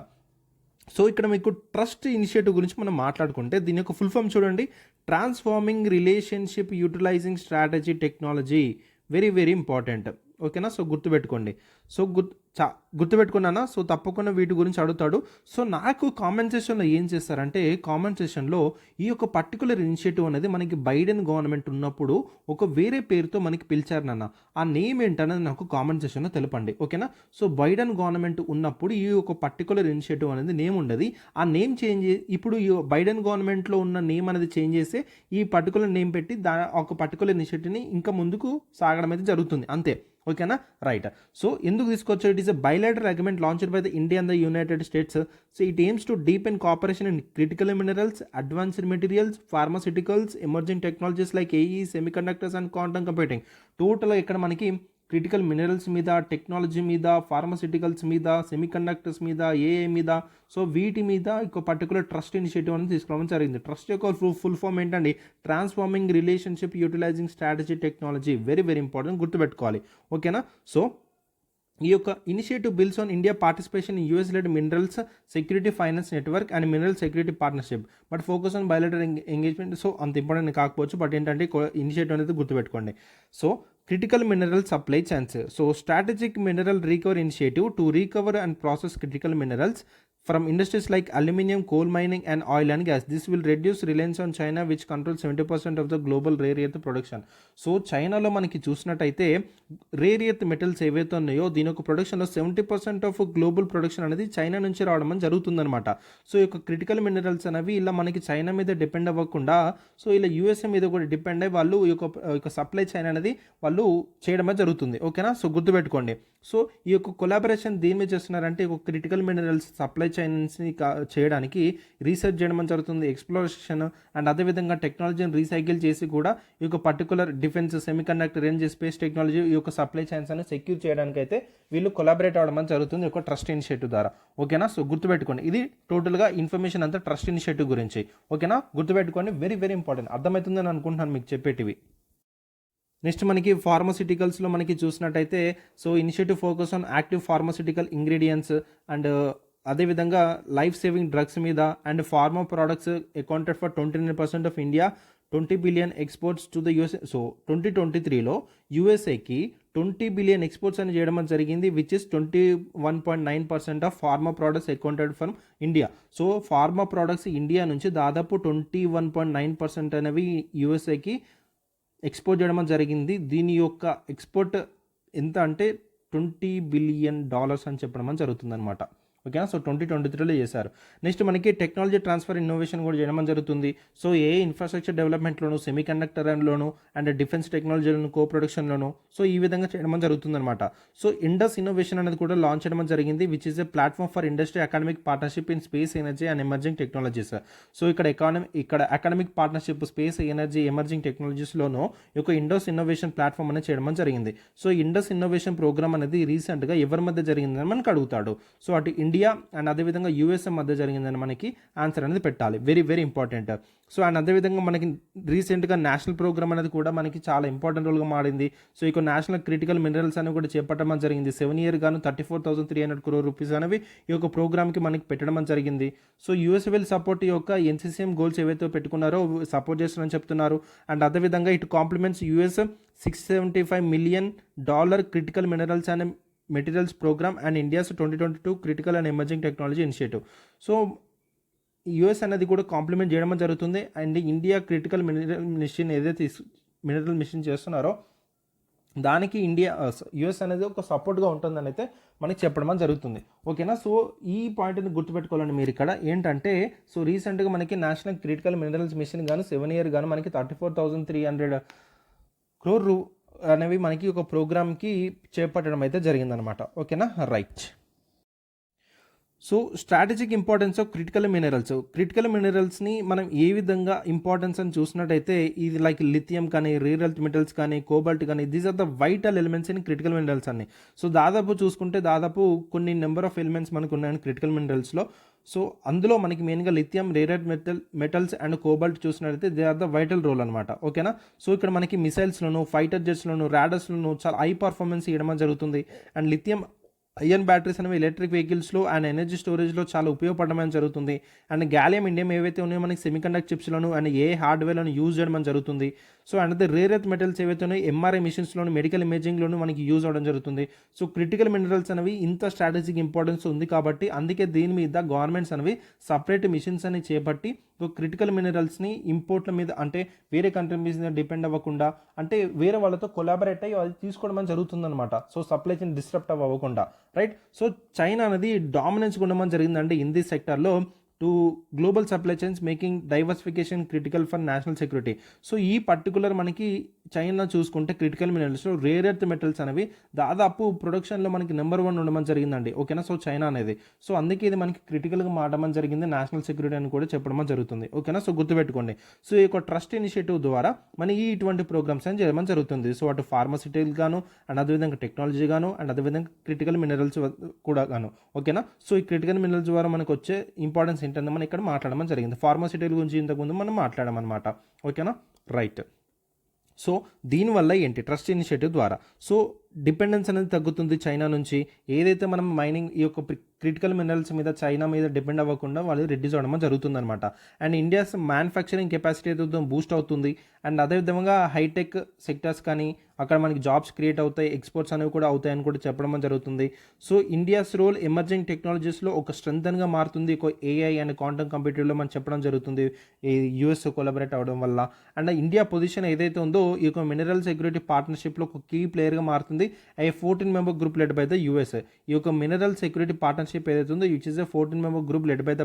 సో ఇక్కడ మీకు ట్రస్ట్ ఇనిషియేటివ్ గురించి మనం మాట్లాడుకుంటే దీని యొక్క ఫుల్ ఫామ్ చూడండి, transforming relationship utilizing strategy technology. Very very important. ఓకేనా. సో గుర్తుపెట్టుకోండి. సో గుర్తుపెట్టుకున్నానా. సో తప్పకుండా వీటి గురించి అడుగుతాడు. సో నాకు కామెంట్ సెషన్లో ఏం చేస్తారంటే, కామెంట్ సెషన్లో ఈ యొక్క పర్టికులర్ ఇనిషియేటివ్ అనేది మనకి బైడెన్ గవర్నమెంట్ ఉన్నప్పుడు ఒక వేరే పేరుతో మనకి పిలిచారు నాన్న, ఆ నేమ్ ఏంటనేది నాకు కామెంట్ సెషన్లో తెలపండి. ఓకేనా. సో బైడెన్ గవర్నమెంట్ ఉన్నప్పుడు ఈ యొక్క పర్టికులర్ ఇనిషియేటివ్ అనేది నేమ్ ఉండదు. ఆ నేమ్ చేంజ్ ఇప్పుడు ఈ బైడెన్ గవర్నమెంట్లో ఉన్న నేమ్ అనేది చేంజ్ చేస్తే ఈ పర్టికులర్ నేమ్ పెట్టి ఒక పర్టికులర్ ఇనిషియేటివ్ని ఇంకా ముందుకు సాగడం అయితే జరుగుతుంది అంతే. ఓకేనా. రైట్. సో ఎందుకు తీసుకొచ్చారు, it is a bilateral agreement launched by the India and the United states. So it AIIMS to deepen cooperation in critical minerals, advanced materials, pharmaceuticals, emerging technologies like AE, semiconductors and quantum computing. టోటల్గా ఇక్కడ మనకి critical minerals మీద, technology మీద, pharmaceuticals మీద, semiconductors మీద, ఏఏ మీద, so వీటి మీద ఒక పర్టికులర్ ట్రస్ట్ ఇనిషియేటివ్ అనేది తీసుకోవడం జరిగింది. ట్రస్ట్ యొక్క ఫుల్ ఫామ్ ఏంటండి, transforming relationship utilizing strategy technology. Very very important, గుర్తుపెట్టుకోవాలి. ఓకేనా. సో ఈ యొక్క initiative bills on India participation in US lead minerals security finance network and mineral security partnership but focus on bilateral engagement. So అంత important కాకపోవచ్చు, but ఏంటంటే initiative అనేది గుర్తుపెట్టుకోండి. So critical mineral supply chains. So strategic mineral recovery initiative to recover and process critical minerals from industries like aluminium, coal mining and oil and gas. This will reduce reliance on China which controls 70% of the global rare earth production. So చైనాలో మనకి చూసినట్టయితే rare earth metals ఏవైతే ఉన్నాయో దీని యొక్క ప్రొడక్షన్లో 70% of global production అనేది China నుంచి రావడం అని జరుగుతుందన్నమాట. సో ఈ యొక్క క్రిటికల్ మినరల్స్ అనేవి ఇలా మనకి చైనా మీద డిపెండ్ అవ్వకుండా సో ఇలా యూఎస్ఏ మీద కూడా డిపెండ్ అయ్యి వాళ్ళు ఈ యొక్క సప్లై చైన్ అనేది వాళ్ళు చేయడం జరుగుతుంది. ఓకేనా. సో గుర్తుపెట్టుకోండి. సో ఈ యొక్క కొలాబరేషన్ దీని మీద చేస్తున్నారంటే ఒక క్రిటికల్ మినరల్స్ సప్లై చైన్స్ని చేయడానికి రీసెర్చ్ చేయడం జరుగుతుంది, ఎక్స్ప్లోరేషన్ అండ్ అదేవిధంగా టెక్నాలజీని రీసైకిల్ చేసి కూడా ఈ యొక్క particular defence, semiconductor range, space technology ఈ యొక్క సప్లై చైన్స్ అని సెక్యూర్ చేయడానికి అయితే వీళ్ళు కొలాబరేట్ అవ్వడం జరుగుతుంది ఒక ట్రస్ట్ ఇనిషియేటివ్ ద్వారా. ఓకేనా. సో గుర్తుపెట్టుకోండి, ఇది టోటల్గా ఇన్ఫర్మేషన్ అంతా ట్రస్ట్ ఇనిషియేటివ్ గురించి. ఓకేనా. గుర్తుపెట్టుకోండి, వెరీ వెరీ ఇంపార్టెంట్. అర్థమవుతుందని అనుకుంటున్నాను మీకు చెప్పేటివి. నెక్స్ట్ మనకి ఫార్మాసిటికల్స్లో మనకి చూసినట్టయితే so initiative focus on active pharmaceutical ingredients and అదేవిధంగా లైఫ్ సేవింగ్ డ్రగ్స్ మీద and pharma products accounted for 29% of India 20 billion exports to the USA. So 2023లో యూఎస్ఏకి 20 బిలియన్ ఎక్స్పోర్ట్స్ అని చేయడం జరిగింది, which is 21.9% of pharma products accounted from India. So pharma products India నుంచి దాదాపు 21.9% అనేవి యూఎస్ఏకి ఎక్స్పోర్ట్ చేయడం జరిగింది. దీని యొక్క ఎక్స్పోర్ట్ ఎంత అంటే $20 బిలియన్ అని చెప్పడం జరుగుతుందన్నమాట. ఓకేనా. సో 2023లో చేశారు. నెక్స్ట్ మనకి టెక్నాలజీ ట్రాన్స్ఫర్ ఇన్నోవేషన్ కూడా చేయడం జరుగుతుంది. సో ఏ ఇన్ఫ్రాస్ట్రక్చర్ డెవలప్మెంట్లోను, సెమీ కండక్టర్లోను అండ్ డిఫెన్స్ టెక్నాలజీలోను, కో ప్రొడక్షన్లోను సో ఈ విధంగా చేయడం జరుగుతుందన్నమాట. సో ఇండస్ ఇన్నోవేషన్ అనేది కూడా లాంచ్ చేయడం జరిగింది, which is a platform for industry academic partnership in space energy and emerging technologies. So ఇక్కడ academic partnership space energy emerging టెక్నాలజీస్లోనూ ఈ యొక్క ఇండస్ ఇన్నోవేషన్ ప్లాట్ఫామ్ అనేది చేయడం జరిగింది. సో ఇండస్ ఇన్నోవేషన్ ప్రోగ్రామ్ అనేది రీసెంట్గా ఎవరి మధ్య జరిగిందని మనకు అడుగుతాడు. సో అటు ఇండియా అండ్ అదేవిధంగా యూఎస్ఏ మధ్య జరిగిందని మనకి ఆన్సర్ అనేది పెట్టాలి. Very very important. So and అదేవిధంగా మనకి రీసెంట్గా నేషనల్ ప్రోగ్రామ్ అనేది కూడా మనకి చాలా ఇంపార్టెంట్ రోల్గా మారింది. సో ఇక నేషనల్ క్రిటికల్ మినరల్స్ అని కూడా చేపట్టడం జరిగింది. 7 year గాను 34,300 crore రూపీస్ అనేవి ఈ యొక్క ప్రోగ్రామ్కి మనకి పెట్టడం జరిగింది. సో యూఎస్ఏ విల్ సపోర్ట్ ఈ యొక్క ఎన్సీసీఎం గోల్స్ ఏవైతే పెట్టుకున్నారో సపోర్ట్ చేస్తారని చెప్తున్నారు. అండ్ అదేవిధంగా ఇటు complements US $675 million critical minerals అనే materials programme and India's 2022 critical and emerging technology initiative. So US అనేది కూడా కాంప్లిమెంట్ చేయడం జరుగుతుంది. And India critical mineral mission చేస్తున్నారో దానికి యూఎస్ అనేది ఒక సపోర్ట్గా ఉంటుందని అయితే మనకి చెప్పడం జరుగుతుంది. ఓకేనా. సో ఈ పాయింట్ని గుర్తుపెట్టుకోవాలండి మీరు ఇక్కడ ఏంటంటే, సో రీసెంట్గా మనకి నేషనల్ క్రిటికల్ మినరల్స్ మిషన్ గాను 7 year గాను మనకి 34,300 crore అనేవి మనకి ఒక ప్రోగ్రామ్కి చేపట్టడం అయితే జరిగిందనమాట. ఓకేనా. Right. So strategic importance of critical మినరల్స్ని మనం ఏ విధంగా ఇంపార్టెన్స్ అని చూసినట్టయితే ఇది లైక్ లిథియం కానీ, రేర్ ఎర్త్ మెటల్స్ కానీ, కోబాల్ట్ కానీ, these are the vital elements in critical minerals అన్ని. సో దాదాపు చూసుకుంటే కొన్ని నెంబర్ ఆఫ్ ఎలిమెంట్స్ మనకు ఉన్నాయని క్రిటికల్ మినరల్స్లో. సో అందులో మనకి మెయిన్గా lithium, rare earth metals and cobalt చూసినట్టయితే they are the vital role అనమాట. ఓకేనా. సో ఇక్కడ మనకి మిసైల్స్లోను, ఫైటర్ జెట్స్లోను, రాడర్స్లోను చాలా హై పర్ఫార్మెన్స్ ఇవ్వడం జరుగుతుంది. అండ్ లిథియం అయన్ బ్యాటరీస్ అనేవి ఎలక్ట్రిక్ వెహికల్స్లో అండ్ ఎనర్జీ స్టోరేజ్లో చాలా ఉపయోగపడడం జరుగుతుంది. అండ్ గ్యాలియం ఇండియం ఏవైతే ఉన్నాయో మనకి సెమీకండక్టర్ చిప్స్లను అండ్ ఏ హార్డ్వేర్లను యూజ్ చేయడం జరుగుతుంది. So and the rare earth metals ఏవైతే ఉన్నాయో ఎంఆర్ఐ మిషన్స్లోను, మెడికల్ ఇమేజింగ్లోను మనకి యూజ్ అవ్వడం జరుగుతుంది. సో క్రిటికల్ మినరల్స్ అనేవి ఇంత స్ట్రాటజిక్ ఇంపార్టెన్స్ ఉంది కాబట్టి అందుకే దీని మీద గవర్నమెంట్స్ అనేవి సపరేట్ మిషన్స్ అని చేపట్టి క్రిటికల్ మినరల్స్ని ఇంపోర్ట్ల మీద అంటే వేరే కంట్రీ మీద డిపెండ్ అవ్వకుండా అంటే వేరే వాళ్ళతో కొలాబరేట్ అయ్యి అది తీసుకోవడం జరుగుతుందన్నమాట. సో సప్లై చైన్ డిస్టర్బ్ అవ్వకుండా. రైట్. సో చైనా అనేది డామినెన్స్ ఉండమని జరిగిందంటే ఇన్ దిస్ సెక్టర్లో to global supply chains making diversification critical for national security. So ఈ పర్టికులర్ మనకి చైనా చూసుకుంటే క్రిటికల్ మినరల్స్లో రేర్ ఎర్త్ మెటల్స్ అనేవి దాదాపు ప్రొడక్షన్లో మనకి నెంబర్ 1 ఉండమని జరిగిందండి. ఓకేనా. సో చైనా అనేది సో అందుకే ఇది మనకి క్రిటికల్గా మారడం జరిగింది, నేషనల్ సెక్యూరిటీ అని కూడా చెప్పడం జరుగుతుంది. ఓకేనా. సో గుర్తుపెట్టుకోండి. సో ఈ యొక్క ట్రస్ట్ ఇనిషియేటివ్ ద్వారా మనకి ఇటువంటి ప్రోగ్రామ్స్ అని చేయడం జరుగుతుంది. సో అటు ఫార్మాసిటికల్ గాను అండ్ అదేవిధంగా టెక్నాలజీ గాను అండ్ అదేవిధంగా క్రిటికల్ మినరల్స్ కూడా గాను. ఓకేనా. సో ఈ క్రిటికల్ మినరల్స్ ద్వారా మనకు వచ్చే ఇంపార్టెన్స్ ఏంటంటే మనం ఇక్కడ మాట్లాడడం జరిగింది. ఫార్మాసిటికల్ గురించి ఇంతకుముందు మనం మాట్లాడమన్నమాట. ఓకేనా. రైట్. సో దీనివల్ల ఏంటి ట్రస్ట్ ఇనిషియేటివ్ ద్వారా సో డిపెండెన్స్ అనేది తగ్గుతుంది చైనా నుంచి. ఏదైతే మనం మైనింగ్ ఈ యొక్క క్రిటికల్ మినరల్స్ మీద చైనా మీద డిపెండ్ అవ్వకుండా వాళ్ళు రెడ్యూస్ అవ్వడం జరుగుతుందన్నమాట. అండ్ ఇండియాస్ మ్యానుఫ్యాక్చరింగ్ కెపాసిటీ అయితే బూస్ట్ అవుతుంది. అండ్ అదేవిధంగా హైటెక్ సెక్టర్స్ కానీ అక్కడ మనకి జాబ్స్ క్రియేట్ అవుతాయి, ఎక్స్పోర్ట్స్ అనేవి కూడా అవుతాయని కూడా చెప్పడం జరుగుతుంది. సో ఇండియాస్ రోల్ ఎమర్జింగ్ టెక్నాలజీస్లో ఒక స్ట్రెంగ్గా మారుతుంది. ఒక ఏఐ అండ్ క్వాంటమ్ కంప్యూటర్లో మనం చెప్పడం జరుగుతుంది ఈ యూఎస్ కొలాబరేట్ అవ్వడం వల్ల. అండ్ ఇండియా పొజిషన్ ఏదైతే ఉందో ఈ యొక్క మినరల్ సెక్యూరిటీ పార్ట్నర్షిప్లో ఒక కీ ప్లేయర్గా మారుతుంది. 14-member group led by the US. ఈ యొక్క మినరల్ సెక్యూరిటీ పార్ట్నర్షిప్ ఏదైతే ఉందో which is a 14-member group led by the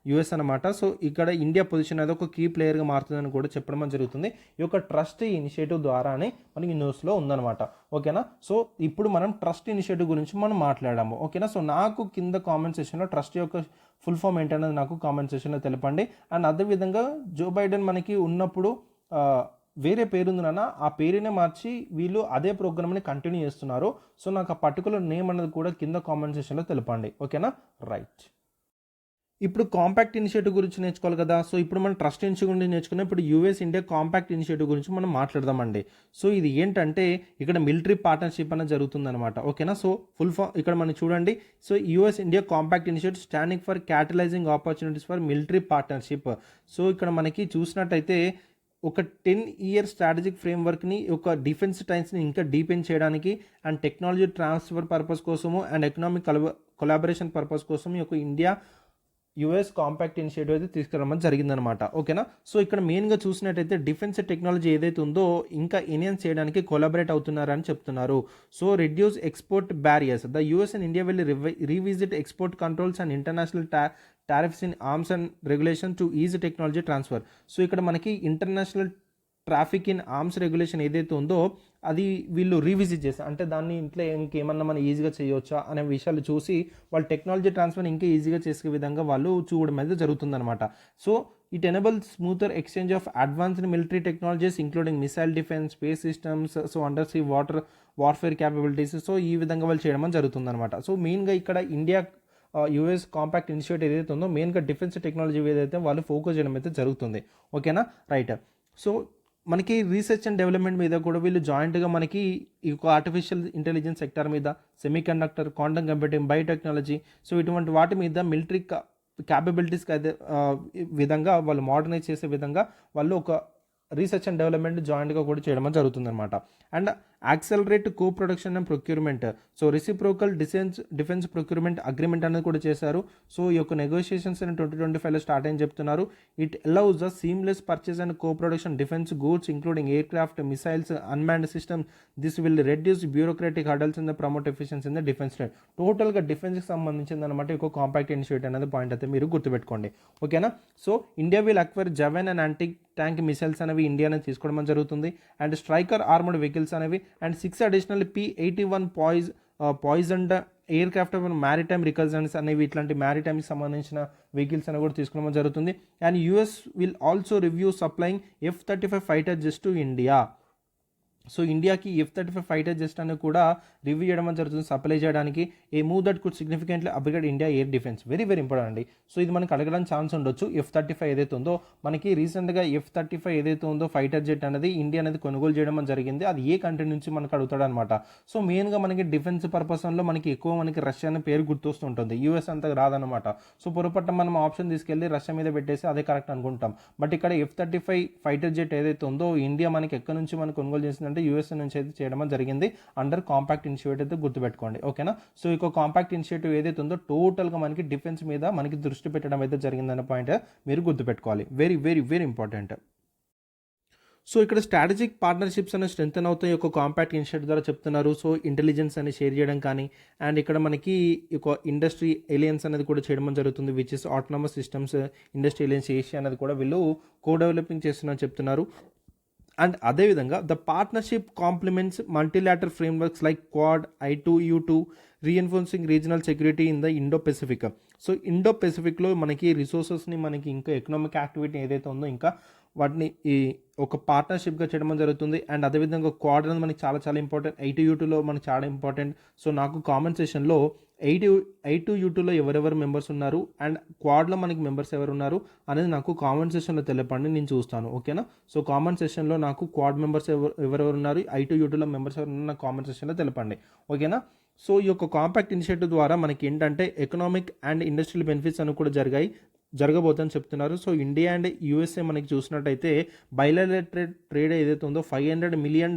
US అనమాట. సో ఇక్కడ ఇండియా పొజిషన్ అనేది ఒక కీ ప్లేయర్గా మారుతుందని కూడా చెప్పడం జరుగుతుంది ఈ యొక్క ట్రస్ట్ ఇనిషియేటివ్ ద్వారానే మనకి న్యూస్లో ఉందన్నమాట. ఓకేనా. సో ఇప్పుడు మనం ట్రస్ట్ ఇనిషియేటివ్ గురించి మనం మాట్లాడాము. ఓకేనా. సో నాకు కింద కామెంట్ సెక్షన్లో ట్రస్ట్ యొక్క ఫుల్ ఫామ్ ఏంటనేది నాకు కామెంట్ సెక్షన్లో తెలపండి. అండ్ అదేవిధంగా జో బైడెన్ మనకి ఉన్నప్పుడు వేరే పేరుంది నాన్న, ఆ పేరునే మార్చి వీళ్ళు అదే ప్రోగ్రామ్ని కంటిన్యూ చేస్తున్నారు. సో నాకు ఆ పర్టికులర్ నేమ్ అనేది కూడా కింద కామెంట్ సెక్షన్లో తెలపండి. ఓకేనా. రైట్. ఇప్పుడు కాంపాక్ట్ ఇనిషియేటివ్ గురించి నేర్చుకోవాలి కదా. సో ఇప్పుడు మనం ట్రస్ట్ ఇనిషియేటివ్ గురించి నేర్చుకున్నాం. ఇప్పుడు యూఎస్ ఇండియా కాంపాక్ట్ ఇనిషియేటివ్ గురించి మనం మాట్లాడదామండి. సో ఇది ఏంటంటే ఇక్కడ మిలిటరీ పార్ట్నర్షిప్ అనేది జరుగుతుందన్నమాట. ఓకేనా. సో ఫుల్ ఫామ్ ఇక్కడ మనం చూడండి. So US India compact initiative standing for catalysing opportunities for military partnership. So ఇక్కడ మనకి చూసినట్టయితే ఒక 10-year స్ట్రాటజిక్ ఫ్రేమ్వర్క్ని ఒక డిఫెన్స్ టైమ్స్ని ఇంకా డీపెన్ చేయడానికి అండ్ టెక్నాలజీ ట్రాన్స్ఫర్ పర్పస్ కోసము అండ్ ఎకనామిక్ కొలాబరేషన్ పర్పస్ కోసం ఈ యొక్క ఇండియా యుఎస్ కాంపాక్ట్ ఇనిషియేటివ్ అయితే తీసుకురావడం జరిగిందనమాట. ఓకేనా. సో ఇక్కడ మెయిన్గా చూసినట్టయితే డిఫెన్స్ టెక్నాలజీ ఏదైతే ఉందో ఇంకా ఎన్హాన్స్ చేయడానికి కొలాబరేట్ అవుతున్నారని చెప్తున్నారు. So reduce export barriers, the US and India will revisit export controls and international tariffs in arms and regulation to is technology transfer. So ఇక్కడ మనకి international traffic in arms regulation ఏదైతే ఉందో అది వీళ్ళు revisit చేస్తారు. అంటే దాన్ని ఇంట్లో ఇంకేమన్నా మనం ఈజీగా చేయవచ్చా అనే విషయాలు చూసి వాళ్ళు టెక్నాలజీ ట్రాన్స్ఫర్ ఇంకా ఈజీగా చేసే విధంగా వాళ్ళు చూడడం అయితే జరుగుతుందన్నమాట. So it enables smoother exchange of advanced military technologies including missile defence, space systems, so under see warfare capabilities. So ఈ విధంగా వాళ్ళు చేయడం జరుగుతుందన్నమాట. సో మెయిన్గా ఇక్కడ ఇండియా యుఎస్ కాంపాక్ట్ ఇనిషియేటివ్ ఏదైతే ఉందో మెయిన్గా డిఫెన్స్ టెక్నాలజీ ఏదైతే వాళ్ళు ఫోకస్ చేయడం అయితే జరుగుతుంది. ఓకేనా, రైట్. సో మనకి రీసెర్చ్ అండ్ డెవలప్మెంట్ మీద కూడా వీళ్ళు జాయింట్గా మనకి ఈ ఆర్టిఫిషియల్ ఇంటెలిజెన్స్ సెక్టర్ మీద, semi conductor, quantum computing, biotechnology, so ఇటువంటి వాటి మీద మిలిటరీ క్యాపబిలిటీస్కి అదే విధంగా వాళ్ళు మోడర్నైజ్ చేసే విధంగా వాళ్ళు ఒక రీసెర్చ్ అండ్ డెవలప్మెంట్ జాయింట్గా కూడా చేయడం జరుగుతుందన్నమాట. And accelerate co production and procurement, so reciprocal defence procurement agreement అనేది కూడా చేశారు. సో ఈ యొక్క నెగోషియేషన్స్ 2025లో స్టార్ట్ అని చెప్తున్నారు. It allows the seamless purchase and co production defence goods including air craft, missiles, unmanned system. This will reduce bureaucratic hurdles in the promote efficiency in the defence trade. టోటల్గా డిఫెన్స్కి సంబంధించింది అనమాట ఈ యొక్క compact initiative అనేది point అయితే మీరు గుర్తుపెట్టుకోండి. ఓకేనా. So India will acquire Javelin and anti tank missiles అనేవి ఇండియా అనేది తీసుకోవడం జరుగుతుంది. అండ్ స్ట్రైకర్ ఆర్మర్డ్ వెహికల్స్ అనేవి and 6 additional P-81 Poseidon aircraft maritime reconnaissance అనేవి ఇట్లాంటి మ్యారిటైమ్కి సంబంధించిన వెహికల్స్ అనేవి కూడా తీసుకోవడం జరుగుతుంది. And US will also review supplying F-35 fighter jets to India. So ఇండియాకి F-35 ఫైటర్ జెట్ అని కూడా రివ్యూ చేయడం జరుగుతుంది సప్లై చేయడానికి. A move that could significantly upgrade India air defence. Very very important అండి. సో ఇది మనకి అడగడానికి ఛాన్స్ ఉండొచ్చు. F-35 ఏదైతే ఉందో మనకి రీసెంట్గా F-35 ఏదైతే ఉందో ఫైటర్ జెట్ అనేది ఇండియా అనేది కొనుగోలు చేయడం జరిగింది. అది ఏ కంట్రీ నుంచి మనకు అడుగుతాడు అనమాట. సో మెయిన్గా మనకి డిఫెన్స్ పర్పస్లో మనకి ఎక్కువ మనకి రష్యా అనే పేరు గుర్తొస్తుంటుంది. యూఎస్ అంత రాదనమాట. సో పొరపాటు మనం ఆప్షన్ తీసుకెళ్ళి రష్యా మీద పెట్టేసి అదే కరెక్ట్ అనుకుంటాం. బట్ ఇక్కడ F-35 ఫైటర్ జెట్ ఏదైతే ఉందో ఇండియా మనకి ఎక్కడి నుంచి మనకు కొనుగోలు చేసింది అంటే యూఎస్ నుంచి అయితే చేయడం జరిగింది అండర్ కాంపాక్ట్ ఇనిషియేటివ్ అయితే గుర్తుపెట్టుకోండి. ఓకేనా. సో ఈ కాంపాక్ట్ ఇనిషియేటివ్ ఏదైతే ఉందో టోటల్గా మనకి డిఫెన్స్ మీద మనకి దృష్టి పెట్టడం అయితే జరిగిందన్న పాయింట్ మీరు గుర్తుపెట్టుకోవాలి. Very very very important. So ఇక్కడ స్ట్రాటజిక్ పార్ట్నర్షిప్స్ అనేవి స్ట్రెంథన్ అవుతాయి ఒక కాంపాక్ట్ ఇనిషియేటివ్ ద్వారా చెప్తున్నారు. సో ఇంటెలిజెన్స్ అని షేర్ చేయడం కానీ అండ్ ఇక్కడ మనకి ఒక ఇండస్ట్రీ ఎలియన్స్ అనేది కూడా చేయడం జరుగుతుంది. Which is autonomous systems industry alliance Asia అనేది కూడా వీళ్ళు కో డెవలపింగ్ చేస్తున్నారని చెప్తున్నారు. అండ్ అదేవిధంగా the partnership complements multilateral frameworks like Quad, I2U2, reinforcing regional security in the Indo Pacific. So Indo పెసిఫిక్లో మనకి రిసోర్సెస్ని మనకి ఇంకా ఎకనామిక్ యాక్టివిటీ ఏదైతే ఉందో ఇంకా వాటిని ఈ ఒక పార్ట్నర్షిప్గా చేయడం జరుగుతుంది. అండ్ అదేవిధంగా క్వాడ్ అనేది మనకి చాలా చాలా ఇంపార్టెంట్. I2U2లో మనకి చాలా ఇంపార్టెంట్. సో నాకు కామెంట్ సెషన్లో I2U2లో ఎవరెవరు మెంబర్స్ ఉన్నారు అండ్ క్వాడ్లో మనకి మెంబర్స్ ఎవరు ఉన్నారు అనేది నాకు కామెంట్ సెషన్లో తెలపండి, నేను చూస్తాను. ఓకేనా. సో కామెంట్ సెషన్లో నాకు క్వాడ్ మెంబర్స్ ఎవరెవరు ఉన్నారు, I2U2లో మెంబర్స్ ఎవరు ఉన్నారు నాకు కామెంట్ సెషన్లో తెలపండి. ఓకేనా. సో ఈ యొక్క కాంపాక్ట్ ఇనిషియేటివ్ ద్వారా మనకి ఏంటంటే ఎకనామిక్ అండ్ ఇండస్ట్రియల్ బెనిఫిట్స్ అని కూడా జరగబోతుందని చెప్తున్నారు. సో ఇండియా అండ్ యూఎస్ఏ మనకి చూసినట్టయితే బైలాటరల్ ట్రేడ్ ఏదైతే ఉందో $500 మిలియన్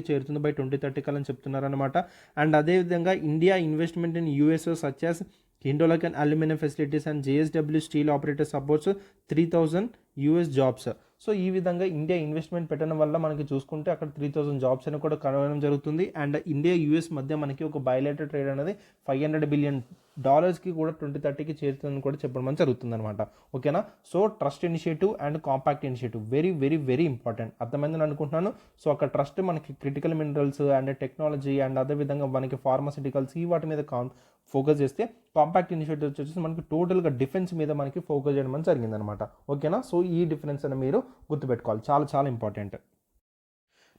చేరుతుంది బై 2030 కలని చెప్తున్నారు అనమాట. అండ్ అదేవిధంగా India investment in USA such as Hindolan and aluminum facilities and JSW steel operator supports 3,000 US jobs. So ఈ విధంగా ఇండియా ఇన్వెస్ట్మెంట్ పెట్టడం వల్ల మనకి చూసుకుంటే అక్కడ 3,000 జాబ్స్ అని కూడా కలవడం జరుగుతుంది. అండ్ ఇండియా యూఎస్ మధ్య మనకి ఒక బైలేటరల్ ట్రేడ్ అనేది $500 బిలియన్ కూడా 2030కి చేరుతుందని కూడా చెప్పడం జరుగుతుంది అనమాట. ఓకేనా. So trust initiative and compact initiative very very very important. అర్థమైందని అనుకుంటున్నాను. సో అక్కడ ట్రస్ట్ మనకి critical minerals and technology and అదేవిధంగా మనకి ఫార్మాసిటికల్స్ ఈ వాటి మీద ఫోకస్ చేస్తే కాంపాక్ట్ ఇనిషియేటివ్ వచ్చేసి మనకి టోటల్గా డిఫెన్స్ మీద మనకి ఫోకస్ చేయడం జరిగిందనమాట. ఓకేనా. సో ఈ డిఫరెన్స్ అని మీరు గుర్తుపెట్టుకోవాలి, చాలా చాలా ఇంపార్టెంట్.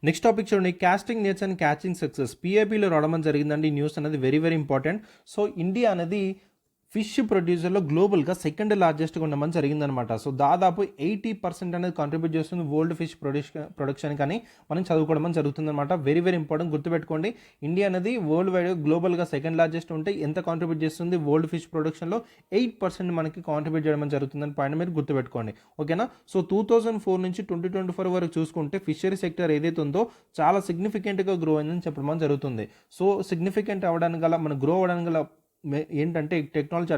నెక్స్ట్ టాపిక్ చూడండి, casting nets and catching success. PIPలో రావడం జరిగిందండి న్యూస్ అనేది very very important. So India అనేది ఫిష్ ప్రొడ్యూసర్లో గ్లోబల్గా సెకండ్ లార్జెస్ట్గా ఉండమని జరిగిందనమాట. సో దాదాపు 80% అనేది కాంట్రిబ్యూట్ చేస్తుంది వరల్డ్ ఫిష్ ప్రొడక్షన్ కానీ మనం చదువుకోవడం జరుగుతుందన్నమాట. వెరీ వెరీ ఇంపార్టెంట్, గుర్తుపెట్టుకోండి. ఇండియా అనేది వరల్డ్ వైడ్ గ్లోబల్గా సెకండ్ లార్జెస్ట్ ఉంటే ఎంత కాంట్రిబ్యూట్ చేస్తుంది వరల్డ్ ఫిష్ ప్రొడక్షన్లో 8% మనకి కాంట్రిబ్యూట్ చేయడం జరుగుతుందని పాయింట్ మీరు గుర్తుపెట్టుకోండి. ఓకేనా. సో 2004 నుంచి 2024 వరకు చూసుకుంటే ఫిషరీ సెక్టర్ ఏదైతే ఉందో చాలా సిగ్నిఫికెంట్గా గ్రో అయిందని చెప్పడం జరుగుతుంది. సో సిగ్నిఫికెంట్ అవ్వడానికి గల మన గ్రో అవ్వడానికి గల ఏంటంటే టెక్నాలజీ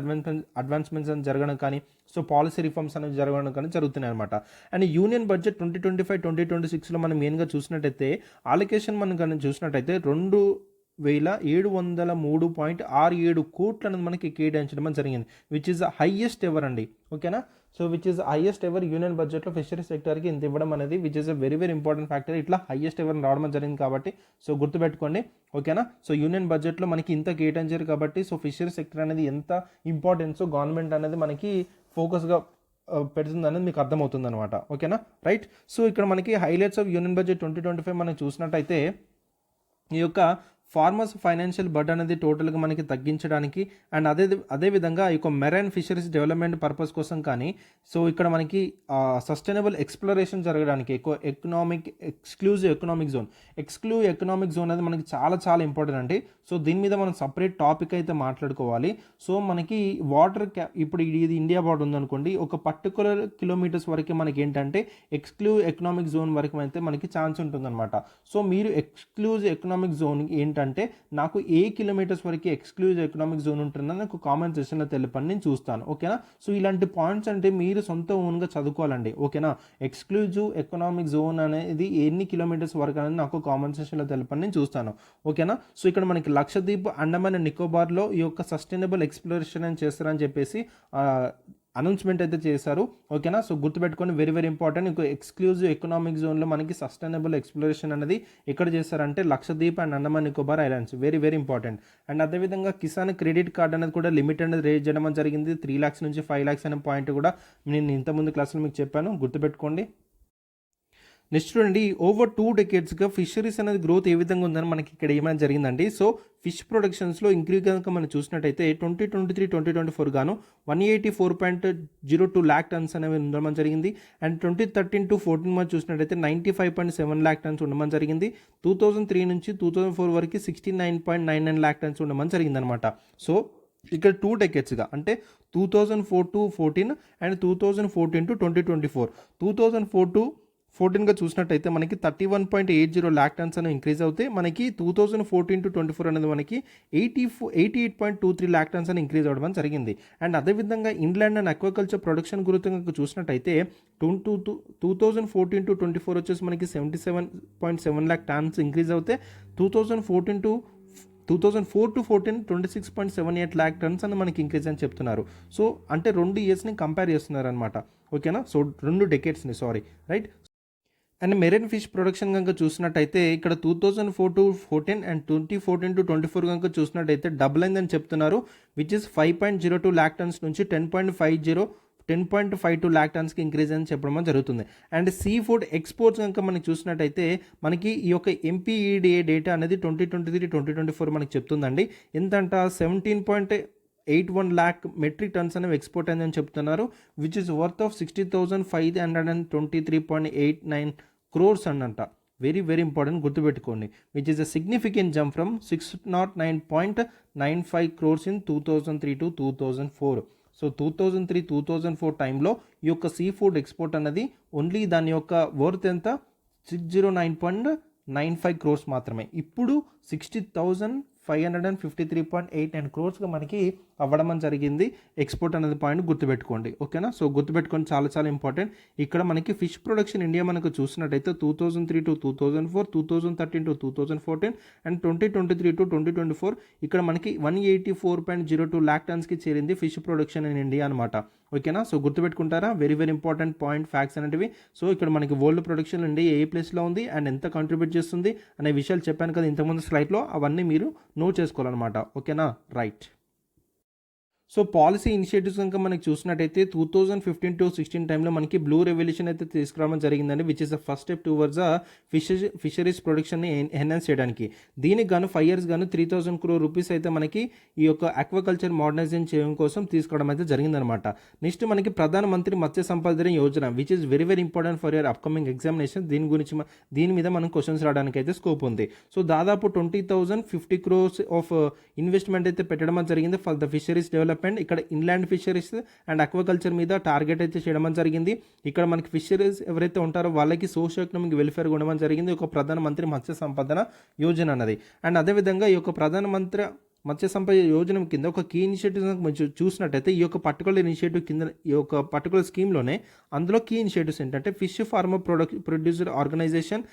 అడ్వాన్స్మెంట్స్ అని జరగడం కానీ, సో పాలసీ రిఫార్మ్స్ అనేవి జరగడం కానీ జరుగుతున్నాయి అనమాట. అండ్ యూనియన్ బడ్జెట్ 2025-2026లో మనం మెయిన్గా చూసినట్టయితే అలొకేషన్ మనం కానీ చూసినట్టయితే 2,703.67 కోట్లు అనేది మనకి కేటాయించడం జరిగింది, which is the highest ever అండి. ఓకేనా, so which is highest ever union బడ్జెట్లో ఫిషరీస్ సెక్టర్కి ఇంత ఇవ్వడం అనేది which is a very very important factor. ఇట్లా హైయెస్ట్ ఎవర్ రావడం జరిగింది కాబట్టి సో గుర్తుపెట్టుకోండి. ఓకేనా, సో యూనియన్ బడ్జెట్లో మనకి ఇంత కేటాయించారు కాబట్టి సో ఫిషరీస్ సెక్టర్ అనేది ఎంత ఇంపార్టెన్స్ గవర్నమెంట్ అనేది మనకి ఫోకస్గా పెడుతుంది అనేది మీకు అర్థమవుతుంది అనమాట. ఓకేనా, రైట్. సో ఇక్కడ మనకి హైలైట్స్ ఆఫ్ యూనియన్ బడ్జెట్ 2025 మనం చూసినట్టయితే ఈ యొక్క ఫార్మర్స్ ఫైనాన్షియల్ బర్డెన్ అనేది టోటల్గా మనకి తగ్గించడానికి అండ్ అదేవిధంగా ఈ యొక్క మెరైన్ ఫిషరీస్ డెవలప్మెంట్ పర్పస్ కోసం కానీ సో ఇక్కడ మనకి సస్టైనబుల్ ఎక్స్ప్లోరేషన్ జరగడానికి ఎక్కువ ఎక్స్క్లూజివ్ ఎకనామిక్ జోన్ అనేది మనకి చాలా చాలా ఇంపార్టెంట్ అండి. సో దీని మీద మనం సపరేట్ టాపిక్ అయితే మాట్లాడుకోవాలి. సో మనకి వాటర్ ఇప్పుడు ఇది ఇండియా బార్డర్ ఉందనుకోండి, ఒక పర్టికులర్ కిలోమీటర్స్ వరకు మనకి ఏంటంటే ఎక్స్క్లూజివ్ ఎకనామిక్ జోన్ వరకు అయితే మనకి ఛాన్స్ ఉంటుందన్నమాట. సో మీరు ఎక్స్క్లూజివ్ ఎకనామిక్ జోన్ ఏంటంటే నాకు ఏ కిలోమీటర్స్ వరకు ఎక్స్క్లూజివ్ ఎకనామిక్ జోన్ ఉంటుందని నాకు కామెంట్ సెక్షన్లో తెలపని నేను చూస్తాను. ఓకేనా, సో ఇలాంటి పాయింట్స్ అంటే మీరు సొంత ఓన్గా చదువుకోవాలండి. ఓకేనా, ఎక్స్క్లూజివ్ ఎకనామిక్ జోన్ అనేది ఎన్ని కిలోమీటర్స్ వరకు అనేది నాకు కామెంట్ సెక్షన్లో తెలపని నేను చూస్తాను. ఓకేనా, సో ఇక్కడ మనకి లక్షద్వీప్, అండమాన్ అండ్ నికోబార్లో ఈ యొక్క సస్టైనబుల్ ఎక్స్ప్లోరేషన్ అని చేస్తారని చెప్పేసి అనౌన్స్మెంట్ అయితే చేశారు. ఓకేనా, సో గుర్తుపెట్టుకొని వెరీ వెరీ ఇంపార్టెంట్. ఇంకో ఎక్స్క్లూజివ్ ఎకనామిక్ జోన్లో మనకి సస్టైనబుల్ ఎక్స్ప్లోరేషన్ అనేది ఎక్కడ చేస్తారంటే Lakshadweep and Andaman Nicobar islands, very very important. And అదేవిధంగా కిసాన్ క్రెడిట్ కార్డ్ అనేది కూడా లిమిట్ అనేది రేజ్ చేయడం జరిగింది. 3 lakhs నుంచి 5 lakhs అనే పాయింట్ కూడా నేను ఇంతకుముందు క్లాస్లో మీకు చెప్పాను, గుర్తుపెట్టుకోండి. నెక్స్ట్ చూడండి, ఓవర్ 2 decadesగా ఫిషరీస్ అనేది గ్రోత్ ఏ విధంగా ఉందని మనకి ఇక్కడ ఏమైనా జరిగిందండి. సో ఫిష్ ప్రొడక్షన్స్లో ఇంక్రీజ్ కనుక మనం చూసినట్టయితే 2023-2024 గాను 184.02 lakh tons అనేవి ఉండడం జరిగింది. అండ్ 2013-14 మనం చూసినట్టయితే 95.7 lakh tons ఉండడం జరిగింది. 2003 నుంచి 2004 వరకు 69.99 lakh tons ఉండడం జరిగింది అనమాట. సో ఇక్కడ 2 decadesగా అంటే 2004-14 అండ్ 2014-2024 2014గా చూసినట్టయితే మనకి 31.80 lakh tons అని ఇంక్రీజ్ అవుతాయి. మనకి 2014-24 అనేది మనకి 88.23 lakh tons అని ఇంక్రీజ్ అవ్వడం జరిగింది. అండ్ అదేవిధంగా ఇన్లాండ్ అండ్ అక్వాకల్చర్ ప్రొడక్షన్ గురించి చూసినట్టయితే 2014-24 వచ్చేసి మనకి 77.7 lakh tons ఇంక్రీజ్ అవుతాయి. 2004-14 26.78 lakh tons అని మనకి ఇంక్రీజ్ అని చెప్తున్నారు. సో అంటే 2 yearsని కంపేర్ చేస్తున్నారు అనమాట. ఓకేనా, సో 2 decadesని right. And marine fish production కనుక చూసినట్టయితే ఇక్కడ 2004-14 అండ్ 2014-24 కనుక చూసినట్టయితే డబుల్ అయిందని చెప్తున్నారు, విచ్ ఇస్ 5.02 lakh tons నుంచి 10.52 lakh tonsకి ఇంక్రీజ్ అని చెప్పడం జరుగుతుంది. అండ్ సీ ఫుడ్ ఎక్స్పోర్ట్స్ కనుక మనకి చూసినట్టయితే మనకి ఈ యొక్క MPEDA డేటా అనేది 2023-2024 మనకి చెప్తుందండి. ఎంతంట 17.81 lakh మెట్రిక్ టన్స్ అనేవి ఎక్స్పోర్ట్ అయిందని చెప్తున్నారు, which is worth of 60,523.89 crores అంట. వెరీ వెరీ ఇంపార్టెంట్, గుర్తుపెట్టుకోండి. Which is a significant jump from 609.95 crores in 2003-2004. So 2003-2004 టైంలో ఈ యొక్క సీ ఫుడ్ ఎక్స్పోర్ట్ అనేది ఓన్లీ దాని యొక్క వర్త్ ఎంత 609.95 crores మాత్రమే. ఇప్పుడు 60,553.89 crores మనకి అవ్వడం జరిగింది ఎక్స్పోర్ట్ అనేది పాయింట్ గుర్తుపెట్టుకోండి. ఓకేనా, సో గుర్తుపెట్టుకోండి, చాలా చాలా ఇంపార్టెంట్. ఇక్కడ మనకి ఫిష్ ప్రొడక్షన్ ఇండియా మనకు చూసినట్టయితే 2003-2004, 2013-2014 అండ్ 2023-2024 ఇక్కడ మనకి 184.02 lakh tonsకి చేరింది ఫిష్ ప్రొడక్షన్ ఇన్ ఇండియా అనమాట. ఓకేనా, సో గుర్తుపెట్టుకుంటారా, very very important point facts అనేటివి. సో ఇక్కడ మనకి వరల్డ్ ప్రొడక్షన్ ఇండియా ఏ ప్లేస్లో ఉంది అండ్ ఎంత కంట్రిబ్యూట్ చేస్తుంది అనే విషయాలు చెప్పాను కదా ఇంతకుముందు స్లైడ్లో, అవన్నీ మీరు నోట్ చేసుకోవాలన్నమాట. ఓకేనా, రైట్. సో పాలసీ ఇనిషియేటివ్స్ కనుక మనకి చూసినట్టయితే 2015-16 టైంలో మనకి బ్లూ రెవల్యూషన్ అయితే తీసుకురావడం జరిగిందండి, which is the first step towards fisheries ప్రొడక్షన్ని ఎన్హాన్స్ చేయడానికి. దీనికి గాను 5 years గాను 3,000 crore rupees అయితే మనకి ఈ యొక్క అక్వాకల్చర్ మోడర్నైజేషన్ చేయడం కోసం తీసుకోవడం అయితే జరిగిందనమాట. నెక్స్ట్ మనకి ప్రధానమంత్రి Matsya Sampada Yojana, which is very very important for your upcoming examination. దీని మీద మనం క్వశ్చన్స్ రావడానికి అయితే స్కోప్ ఉంది. సో దాదాపు 20,050 crores ఆఫ్ ఇన్వెస్ట్మెంట్ అయితే పెట్టడం జరిగింది ఫర్ ద ఫిషరీస్ డెవలప్మెంట్. ఇక్కడ ఇన్లాండ్ ఫిషరీస్ అండ్ అక్వాకల్చర్ మీద టార్గెట్ అయితే చేయడం జరిగింది. ఇక్కడ మనకి ఫిషరీస్ ఎవరైతే ఉంటారో వాళ్ళకి సోషియో ఎకనామిక్ వెల్ఫేర్ ఉండడం జరిగింది ఒక ప్రధానమంత్రి మత్స్య సంపద యోజన అన్నది. అండ్ అదేవిధంగా ఈ యొక్క ప్రధానమంత్రి మత్స్య సంపద యోజన కింద ఒక కీ ఇనిషియేటివ్ కొంచెం చూసినట్టయితే ఈ యొక్క పర్టికులర్ ఇనిషియేటివ్ కింద ఈ యొక్క పర్టికులర్ స్కీమ్లోనే అందులో కీ ఇనిషియేటివ్స్ ఏంటంటే ఫిష్ ఫార్మర్ ప్రొడ్యూసర్ ఆర్గనైజేషన్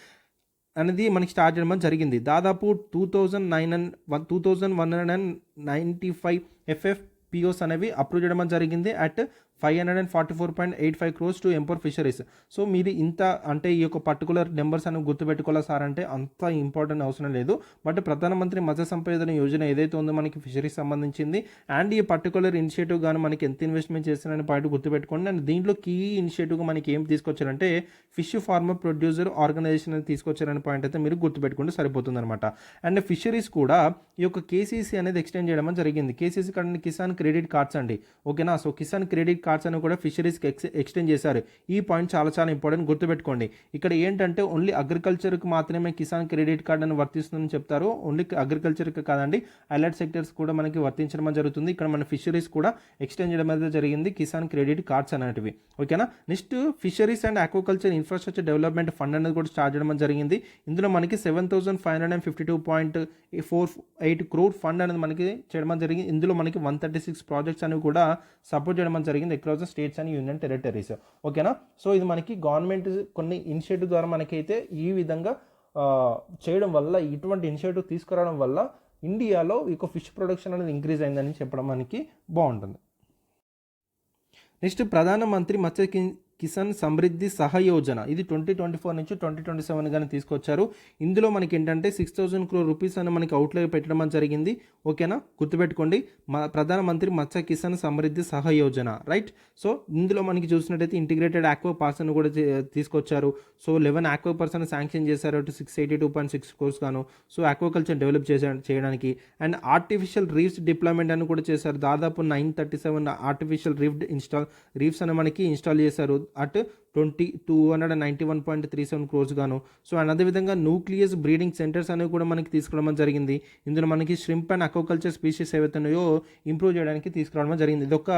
అనేది మనకి స్టార్ట్ చేయడం జరిగింది. దాదాపు 2195 FFPOs అనేవి అప్రూవ్ చేయడం జరిగింది at 544.85 crores to empower fisheries. So మీరు ఇంత అంటే ఈ యొక్క పర్టికులర్ నెంబర్స్ అని గుర్తుపెట్టుకోవాలా సార్ అంటే అంత ఇంపార్టెంట్ అవసరం లేదు. బట్ ప్రధానమంత్రి మత్స్య సంపద యోజన ఏదైతే ఉందో మనకి ఫిషరీస్ సంబంధించింది అండ్ ఈ పర్టికులర్ ఇనిషియేటివ్ కానీ మనకి ఎంత ఇన్వెస్ట్మెంట్ చేస్తారని పాయింట్ గుర్తుపెట్టుకోండి. అండ్ దీంట్లో కీ ఇనిషియేటివ్గా మనకి ఏం తీసుకొచ్చారంటే ఫిష్ ఫార్మర్ ప్రొడ్యూసర్ ఆర్గనైజేషన్ అని తీసుకొచ్చారని పాయింట్ అయితే మీరు గుర్తుపెట్టుకుంటే సరిపోతుంది అనమాట. అండ్ ఫిషరీస్ కూడా ఈ యొక్క కేసీసీ అనేది ఎక్స్టెండ్ చేయడం జరిగింది. కేసీసీ కానీ కిసాన్ క్రెడిట్ కార్డ్స్ అండి, ఓకేనా. సో కిసాన్ క్రెడిట్ కార్డ్స్ అని కూడా ఫిషరీస్కి ఎక్స్టెండ్ చేశారు. ఈ పాయింట్ చాలా ఇంపార్టెంట్, గుర్తుపెట్టుకోండి. ఇక్కడ ఏంటంటే ఓన్లీ అగ్రికల్చర్కి మాత్రమే కిసాన్ క్రెడిట్ కార్డ్ అని వర్తిస్తుందని చెప్తారు. ఓన్లీ అగ్రికల్చర్కి కాదండి, అలర్ట్ సెక్టర్స్ కూడా మనకి వర్తించడం జరుగుతుంది. ఇక్కడ మన ఫిషరీస్ కూడా ఎక్స్టెండ్ చేయడం అయితే జరిగింది కిసాన్ క్రెడిట్ కార్డ్స్ అనేటివి, ఓకేనా. Next fisheries and aquaculture infrastructure development fund అనేది కూడా స్టార్ట్ చేయడం జరిగింది. ఇందులో మనకి 7,552.48 crore ఫండ్ అనేది మనకి చేయడం జరిగింది. ఇందులో మనకి 136 ప్రాజెక్ట్స్ అనేవి కూడా సపోర్ట్ చేయడం జరిగింది across the states and union territories, ఓకేనా. సో ఇది మనకి గవర్నమెంట్ కొన్ని ఇనిషియేటివ్ ద్వారా మనకైతే ఈ విధంగా చేయడం వల్ల, ఇటువంటి ఇనిషియేటివ్ తీసుకురావడం వల్ల ఇండియాలో ఈ ఫిష్ ప్రొడక్షన్ అనేది ఇంక్రీజ్ అయిందని చెప్పడం మనకి బాగుంటుంది. నెక్స్ట్ ప్రధానమంత్రి మత్స్య కిసాన్ సమృద్ధి సహయోజన, ఇది 2024 నుంచి 2027 కానీ తీసుకొచ్చారు. ఇందులో మనకి ఏంటంటే 6,000 crore రూపీస్ అని మనకి అవుట్లే పెట్టడం జరిగింది, ఓకేనా. గుర్తుపెట్టుకోండి, ప్రధానమంత్రి మత్స్య కిసాన్ సమృద్ధి సహయోజన, రైట్. సో ఇందులో మనకి చూసినట్టయితే ఇంటిగ్రేటెడ్ ఆక్వా పార్క్స్ అని కూడా తీసుకొచ్చారు. సో 11 ఆక్వా పార్క్స్ అని శాంక్షన్ చేశారు 682.6 crores గాను. సో ఆక్వాకల్చర్ డెవలప్ చేయడానికి అండ్ ఆర్టిఫిషియల్ రీఫ్స్ డిప్లాయ్మెంట్ అని కూడా చేశారు. దాదాపు 937 ఆర్టిఫిషియల్ రీఫ్స్ అని మనకి ఇన్స్టాల్ చేశారు at 291.37 crores గాను. సో అండ్ అదేవిధంగా న్యూక్లియస్ బ్రీడింగ్ సెంటర్స్ అనేవి కూడా మనకి తీసుకురావడం జరిగింది. ఇందులో మనకి ష్రింప్ అండ్ అక్వాకల్చర్ స్పీషీస్ ఏవైతున్నాయో ఇంప్రూవ్ చేయడానికి తీసుకురావడం జరిగింది. ఇది ఒక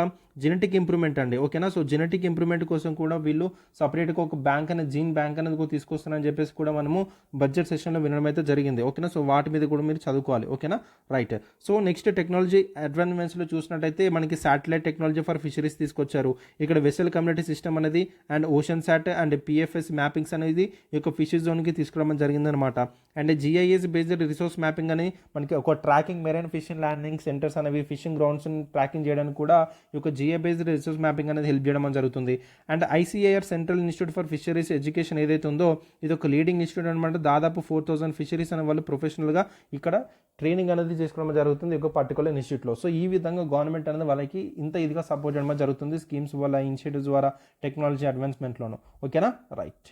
జెనెటిక్ ఇంప్రూవ్మెంట్ అండి, ఓకేనా. సో జెనెటిక్ ఇంప్రూవ్మెంట్ కోసం కూడా వీళ్ళు సపరేట్గా ఒక బ్యాంక్ అనేది జీన్ బ్యాంక్ అనేది కూడా తీసుకొస్తారని చెప్పేసి కూడా మనము బడ్జెట్ సెషన్లో వినడం అయితే జరిగింది, ఓకేనా. సో వాటి మీద కూడా మీరు చదువుకోవాలి, ఓకేనా, రైట్. సో నెక్స్ట్ టెక్నాలజీ అడ్వాన్స్మెంట్స్లో చూసినట్టయితే మనకి శాటిలైట్ టెక్నాలజీ ఫర్ ఫిషరీస్ తీసుకొచ్చారు. ఇక్కడ వెసల్ కమ్యూనిటీ సిస్టమ్ అనేది and Oceansat and PFS mappings అనేది ఈ యొక్క ఫిష్ జోన్కి తీసుకురావడం జరిగిందనమాట. And GIS based resource mapping అని మనకి ఒక tracking marine fishing landing centres అనేవి ఫిషింగ్ గ్రౌండ్స్ని ట్రాకింగ్ చేయడానికి కూడా ఈ యొక్క జిఐ బేస్డ్ రిసోర్స్ మ్యాపింగ్ అనేది హెల్ప్ చేయడం జరుగుతుంది. And ICIR central institute for fisheries education ఏదైతే ఉందో ఇది ఒక లీడింగ్ ఇన్స్టిట్యూట్ అనమాట. దాదాపు 4,000 ఫిషరీస్ అనే వాళ్ళు ప్రొఫెషనల్గా ఇక్కడ ట్రైనింగ్ అనేది చేసుకోవడం జరుగుతుంది ఒక పర్టికులర్ ఇన్స్టిట్యూట్లో. సో ఈ విధంగా గవర్నమెంట్ అనేది వాళ్ళకి ఇంత ఇదిగా సపోర్ట్ చేయడం జరుగుతుంది స్కీమ్స్ వల్ల, ఇనిషియేటివ్స్ ద్వారా, టెక్నాలజీ అడ్వాన్స్మెంట్లోను, ఓకేనా, right.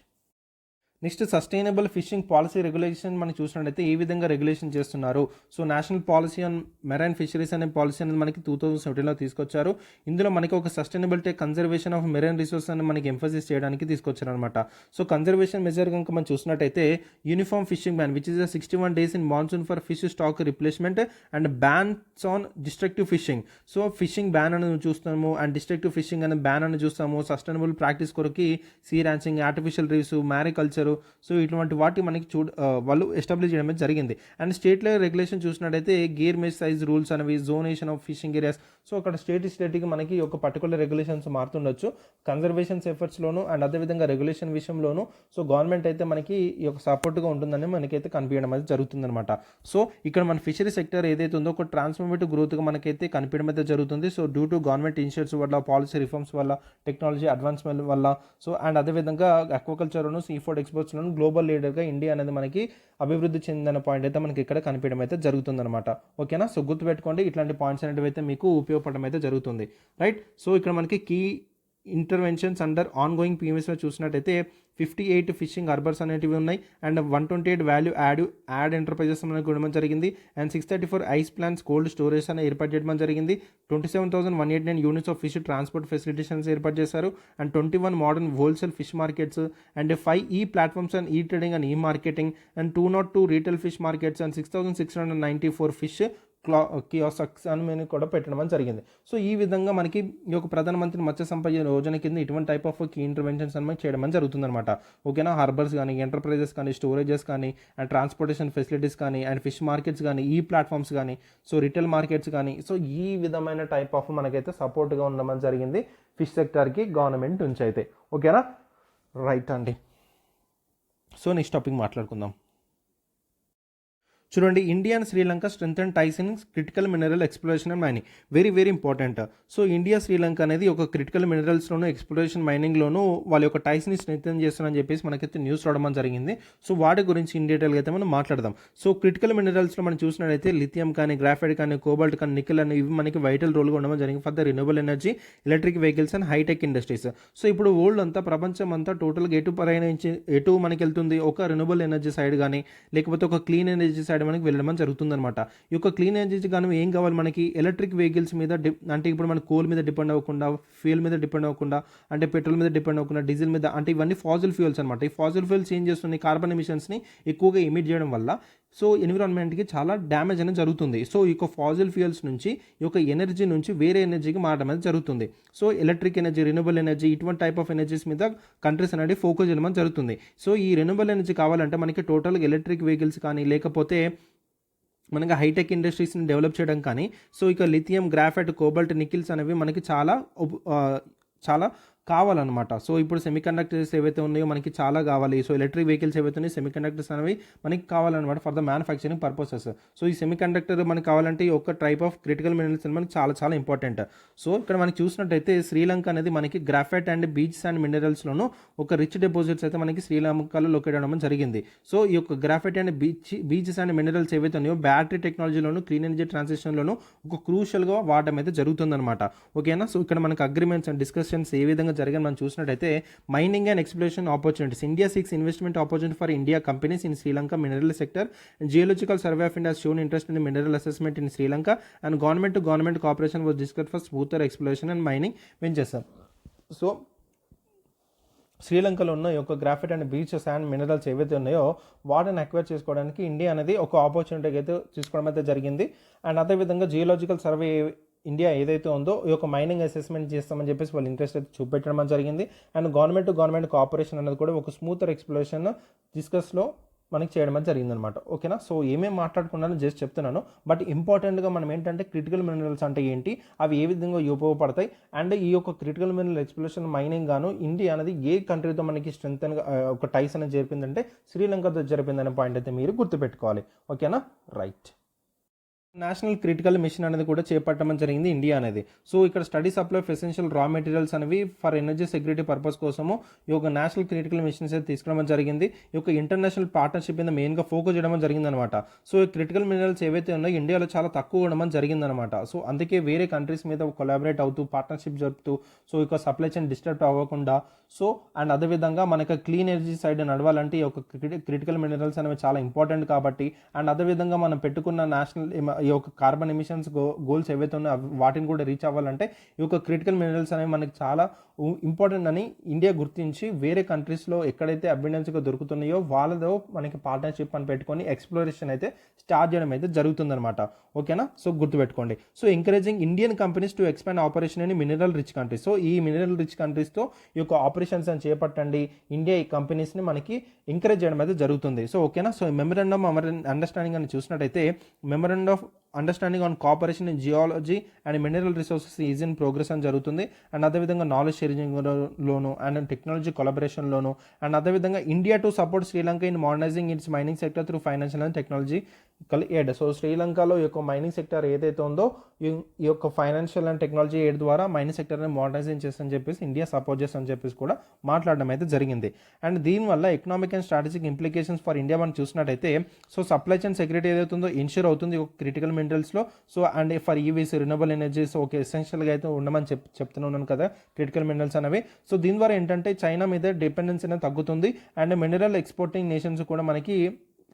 Next sustainable fishing policy regulation మనం చూసినట్టయితే ఏ విధంగా రెగ్యులేషన్ చేస్తున్నారు. So national policy on marine fisheries అనే పాలసీ అనేది మనకి 2017లో తీసుకొచ్చారు. ఇందులో మనకి ఒక sustainability conservation of marine resource అని మనకి ఎంఫసిస్ చేయడానికి తీసుకొచ్చారు అనమాట. సో కన్జర్వేషన్ మెజర్ కనుక మనం చూసినట్టయితే uniform fishing ban which is 61 days in monsoon for fish stock replacement and bans on destructive fishing. So fishing ban అనేది చూస్తాము అండ్ డిస్ట్రక్టివ్ ఫిషింగ్ అనే బ్యాన్ అని చూస్తాము. సస్టైనబుల్ ప్రాక్టీస్ కొరకి sea ranching, artificial reefs, mariculture, so ఇటువంటి వాటి మనకి వాళ్ళు ఎస్టాబ్లిష్ చేయడం జరిగింది. అండ్ స్టేట్ లెవెల్ రెగ్యులేషన్ చూసినట్టయితే గేర్ మెష్ సైజ్ రూల్స్ అనేవి, zonation of fishing areas. So అక్కడ స్టేట్కి మనకి ఒక పర్టికులర్ రెగ్యులేషన్స్ మారుతుండొచ్చు కన్జర్వేషన్స్ ఎఫర్ట్స్లోను అండ్ అదేవిధంగా రెగ్యులేషన్ విషయంలోను. సో గవర్నమెంట్ అయితే మనకి ఈ యొక్క సపోర్ట్గా ఉంటుందని మనకైతే కనిపించడం అయితే జరుగుతుందన్నమాట. సో ఇక్కడ మన ఫిషరీ సెక్టర్ ఏదైతే ఉందో ఒక ట్రాన్స్ఫర్మేటివ్ గ్రోత్గా మనకైతే కనిపించడం అయితే జరుగుతుంది. So due to government initiatives వల్ల, పాలసీ రిఫార్మ్స్ వల్ల, టెక్నాలజీ అడ్వాన్స్మెంట్ వల్ల. సో అండ్ అదేవిధంగా అక్వాకల్చర్ను, సీ ఫుడ్ ఎక్స్పోర్ట్స్లోను గ్లోబల్ లీడర్గా ఇండియా అనేది మనకి అభివృద్ధి చెందిన పాయింట్ అయితే మనకి ఇక్కడ కనిపించడం అయితే జరుగుతుందన్నమాట, ఓకేనా. సో గుర్తుపెట్టుకోండి, ఇట్లాంటి పాయింట్స్ అనేవి అయితే మీకు ఉపయోగపడడం అయితే జరుగుతుంది, రైట్. సో ఇక్కడ మనకి key interventions under ongoing పీఎంఎస్లో చూసినట్టయితే 58 ఫిషింగ్ హార్బర్స్ అనేటివి ఉన్నాయి అండ్ 128 వాల్యూ యాడ్ ఎంటర్ప్రైజెస్ అనేది కూడా జరిగింది. And 634 ice plants cold storage అని ఏర్పాటు చేయడం జరిగింది. 27,189 units of fish transport facilities ఏర్పాటు చేశారు. And 21 modern wholesale fish markets and 5 e platforms and e trading and e marketing and 202 retail fish markets and 6,694 fish kiosks అని మేము కూడా పెట్టడం జరిగింది. సో ఈ విధంగా మనకి ఈ యొక్క ప్రధానమంత్రి మత్స్య సంపద యోజన కింద ఇటువంటి టైప్ ఆఫ్ కీ ఇంటర్వెన్షన్స్ అని మనకి చేయడం జరుగుతుందన్నమాట. ఓకేనా, హార్బర్స్ కానీ, ఎంటర్ప్రైజెస్ కానీ, స్టోరేజెస్ కానీ, అండ్ ట్రాన్స్పోర్టేషన్ ఫెసిలిటీస్ కానీ, అండ్ ఫిష్ మార్కెట్స్ కానీ, ఈ ప్లాట్ఫామ్స్ కానీ, సో రిటైల్ మార్కెట్స్ కానీ, సో ఈ విధమైన టైప్ ఆఫ్ మనకైతే సపోర్ట్గా ఉండడం జరిగింది ఫిష్ సెక్టార్కి గవర్నమెంట్ నుంచి అయితే. ఓకేనా, రైట్ అండి. సో నెక్స్ట్ టాపిక్ మాట్లాడుకుందాం. చూడండి, India and Sri Lanka strengthen ties in critical mineral exploration and mining. Very very important. So India Sri Lanka అనేది ఒక క్రిటికల్ మినరల్స్లోను, ఎక్స్ప్లోరేషన్ మైనింగ్లోను వాళ్ళ యొక్క టైస్ని స్ట్రెంథెన్ చేస్తున్నారని చెప్పేసి మనకైతే న్యూస్ రావడం జరిగింది. సో వాటి గురించి ఇన్ డీటెయిల్గా అయితే మనం మాట్లాడదాం. సో క్రిటికల్ మినరల్స్లో మనం చూసినట్లయితే లిథియం కానీ, గ్రాఫైట్ కానీ, కోబాల్ట్ కానీ, నికెల్ అని ఇవి మనకి వైటల్ రోల్గా ఉండడం జరిగింది for the renewable energy, electric vehicles and hitech industries. So ఇప్పుడు వరల్డ్ అంతా, ప్రపంచం అంతా టోటల్గా ఎటు మనకి వెళ్తుంది, ఒక రిన్యూవబుల్ ఎనర్జీ సైడ్ కానీ, లేకపోతే ఒక క్లీన్ ఎనర్జీ సైడ్ మనకి వెళ్ళడం జరుగుతుందన్నమాట. ఈ యొక్క క్లీన్ ఎనర్జీ కానీ ఏం కావాలి మనకి, ఎలక్ట్రిక్ వెహికల్స్ మీద అంటే ఇప్పుడు మన కోల్ మీద డిపెండ్ అవ్వకుండా, ఫ్యూయల్ మీద డిపెండ్ అవ్వకుండా, అంటే పెట్రోల్ మీద డిపెండ్ అవ్వకుండా, డీజిల్ మీద, అంటే ఇవన్నీ ఫాజిల్ ఫ్యూయల్స్ అనమాట. ఈ ఫాజిల్ ఫ్యూయల్స్ ఏం చేస్తున్నాయి, కార్బన్ ఎమిషన్స్ని ఎక్కువగా ఎమిట్ చేయడం వల్ల సో ఎన్విరాన్మెంట్కి చాలా డ్యామేజ్ అనేది జరుగుతుంది. సో ఈ యొక్క ఫాజిల్ ఫ్యూయల్స్ నుంచి, ఈ యొక్క ఎనర్జీ నుంచి వేరే ఎనర్జీకి మారడం అనేది జరుగుతుంది. So electric energy, renewable energy, ఇటువంటి టైప్ ఆఫ్ ఎనర్జీస్ మీద కంట్రీస్ అనేది ఫోకస్ చేయడం జరుగుతుంది. సో ఈ రిన్యూవబుల్ ఎనర్జీ కావాలంటే మనకి టోటల్గా ఎలక్ట్రిక్ వెహికల్స్ కానీ, లేకపోతే మనకి హైటెక్ ఇండస్ట్రీస్ని డెవలప్ చేయడం కానీ, సో ఇక లిథియం, గ్రాఫైట్, కోబాల్ట్, నికిల్స్ అనేవి మనకి చాలా కావాలన్నమాట. సో ఇప్పుడు సెమీ కండక్టర్స్ ఏవైతే ఉన్నాయో మనకి చాలా కావాలి. సో ఎలక్ట్రిక్ వెహికల్స్ ఏవైతే ఉన్నాయో సెమీ కండక్టర్స్ అనేవి మనకి కావాలన్నమాట for the manufacturing purposes. So ఈ సెమీ కండక్టర్ మనకి కావాలంటే ఈ ఒక టైప్ ఆఫ్ క్రిటికల్ మినరల్స్ మనకి చాలా చాలా ఇంపార్టెంట్. సో ఇక్కడ మనకి చూసినట్టయితే శ్రీలంక అనేది మనకి గ్రాఫైట్ అండ్ బీచ్ అండ్ మినరల్స్లోనూ ఒక రిచ్ డిపాజిట్స్ అయితే మనకి శ్రీలంకలో లొకేట్ అవ్వడం జరిగింది. సో ఈ యొక్క graphite and beaches and minerals ఏవైతే ఉన్నాయో బ్యాటరీ టెక్నాలజీలోను, క్లీన్ ఎనర్జీ ట్రాన్సిషన్లోను ఒక క్రూషియల్గా వాడడం అయితే జరుగుతుందన్నమాట. ఓకేనా, సో ఇక్కడ మనకి అగ్రిమెంట్స్ అండ్ డిస్కషన్స్ ఏ విధంగా జరిగాయి మనం చూసినట్టయితే, mining and exploration opportunities. India seeks investment opportunity for India companies in Sri Lanka mineral sector. Geological survey of India shown interest in mineral assessment in Sri Lanka and government to government cooperation was discuss for smoother exploration and mining ventures. So శ్రీలంకలో ఉన్న యొక్క graphite and beaches and minerals ఏవైతే ఉన్నాయో వాటిని acquire చేసుకోవడానికి India అనేది ఒక opportunity అయితే తీసుకోవడం అయితే జరిగింది. అండ్ అదేవిధంగా జియోలాజికల్ సర్వే ఇండియా ఏదైతే ఉందో ఈ యొక్క మైనింగ్ అసెస్మెంట్ చేస్తామని చెప్పేసి వాళ్ళు ఇంట్రెస్ట్ అయితే చూపెట్టడం జరిగింది. And government to government cooperation అనేది కూడా ఒక స్మూతర్ ఎక్స్ప్లోరేషన్ డిస్కస్లో మనకి చేయడం అనేది జరిగిందనమాట. ఓకేనా, సో ఏమేమి మాట్లాడుకున్నాను జస్ట్ చెప్తున్నాను. బట్ ఇంపార్టెంట్గా మనం ఏంటంటే క్రిటికల్ మినరల్స్ అంటే ఏంటి, అవి ఏ విధంగా ఉపయోగపడతాయి, అండ్ ఈ యొక్క క్రిటికల్ మినరల్ ఎక్స్ప్లోరేషన్ మైనింగ్ గాను ఇండియా అనేది ఏ కంట్రీతో మనకి స్ట్రెంగ్తన్గా ఒక టైస్ అనేది జరిపిందంటే శ్రీలంకతో జరిపిందనే పాయింట్ అయితే మీరు గుర్తుపెట్టుకోవాలి. ఓకేనా, రైట్. నేషనల్ క్రిటికల్ మిషన్ అనేది కూడా చేపట్టడం జరిగింది ఇండియా అనేది. సో ఇక్కడ స్టడీ సప్లై ఆఫ్ ఎసెన్షియల్ రా మెటీరియల్స్ అనేవి ఫర్ ఎనర్జీ సెక్యూరిటీ పర్పస్ కోసము ఈ యొక్క నేషనల్ క్రిటికల్ మిషన్స్ అయితే తీసుకురావడం జరిగింది. ఈ యొక్క ఇంటర్నేషనల్ పార్ట్నర్షిప్ మీద మెయిన్గా ఫోకస్ చేయడం జరిగిందనమాట. సో ఈ క్రిటికల్ మినరల్స్ ఏవైతే ఉన్నాయో ఇండియాలో చాలా తక్కువ ఉండడం జరిగిందనమాట. సో అందుకే వేరే కంట్రీస్ మీద కొలాబరేట్ అవుతూ, పార్ట్నర్షిప్ జరుపుతూ, సో ఈ యొక్క సప్లై చైన్ డిస్టర్బ్ అవ్వకుండా, సో అండ్ అదేవిధంగా మనకి క్లీన్ ఎనర్జీ సైడ్ నడవాలంటే ఈ యొక్క క్రిటికల్ మినరల్స్ అనేవి చాలా ఇంపార్టెంట్ కాబట్టి, అండ్ అదేవిధంగా మనం పెట్టుకున్న నేషనల్ ఈ యొక్క కార్బన్ ఎమిషన్స్ గోల్స్ ఏవైతే ఉన్నాయో వాటిని కూడా రీచ్ అవ్వాలంటే ఈ యొక్క క్రిటికల్ మినరల్స్ అనేవి మనకి చాలా ఇంపార్టెంట్ అని ఇండియా గుర్తించి వేరే కంట్రీస్లో ఎక్కడైతే అబెండెన్స్గా దొరుకుతున్నాయో వాళ్ళతో మనకి పార్ట్నర్షిప్ అని పెట్టుకొని ఎక్స్ప్లోరేషన్ అయితే స్టార్ట్ చేయడం అయితే జరుగుతుందన్నమాట. ఓకేనా, సో గుర్తుపెట్టుకోండి. So encouraging Indian companies to expand operation in mineral rich countries. So ఈ మినరల్ రిచ్ కంట్రీస్తో ఈ యొక్క ఆపరేషన్స్ అని చేపట్టండి ఇండియా ఈ కంపెనీస్ని మనకి ఎంకరేజ్ చేయడం అయితే జరుగుతుంది. సో ఓకేనా, సో మెమరాండమ్ అండర్స్టాండింగ్ అని చూసినట్టయితే memorandum of understanding on cooperation in geology and mineral resources is in progress అని జరుగుతుంది. అండ్ అదేవిధంగా నాలెడ్జ్ షేరింగ్లోను అండ్ టెక్నాలజీ కొలాబరేషన్లోను, అండ్ అదేవిధంగా India to support Sri Lanka in modernising its mining sector through financial and technological aid. So శ్రీలంకలో ఈ యొక్క mining sector ఏదైతే ఉందో ఈ యొక్క ఫైనాన్షియల్ అండ్ టెక్నాలజీ ఎయిడ్ ద్వారా మైనింగ్ సెక్టర్ని మోడర్నైజింగ్ చేస్తని చెప్పేసి ఇండియా సపోర్ట్ చేస్తని చెప్పేసి కూడా మాట్లాడడం అయితే జరిగింది. అండ్ దీనివల్ల economic and strategic implications for India మనం చూసినట్టయితే, సో సప్లై చైన్ సెక్యూరిటీ ఏదైతే ఉందో ఇన్ష్యూర్ అవుతుంది క్రిటికల్ మినరల్స్లో. So and for EVs, renewable energies okay ఎసెన్షియల్గా అయితే ఉండమని చెప్తున్నాను కదా క్రిటికల్ మినరల్స్ అనేవి. సో దీని ద్వారా ఏంటంటే చైనా మీద డిపెండెన్సీ అనేది తగ్గుతుంది అండ్ మినరల్ ఎక్స్పోర్టింగ్ నేషన్స్ కూడా మనకి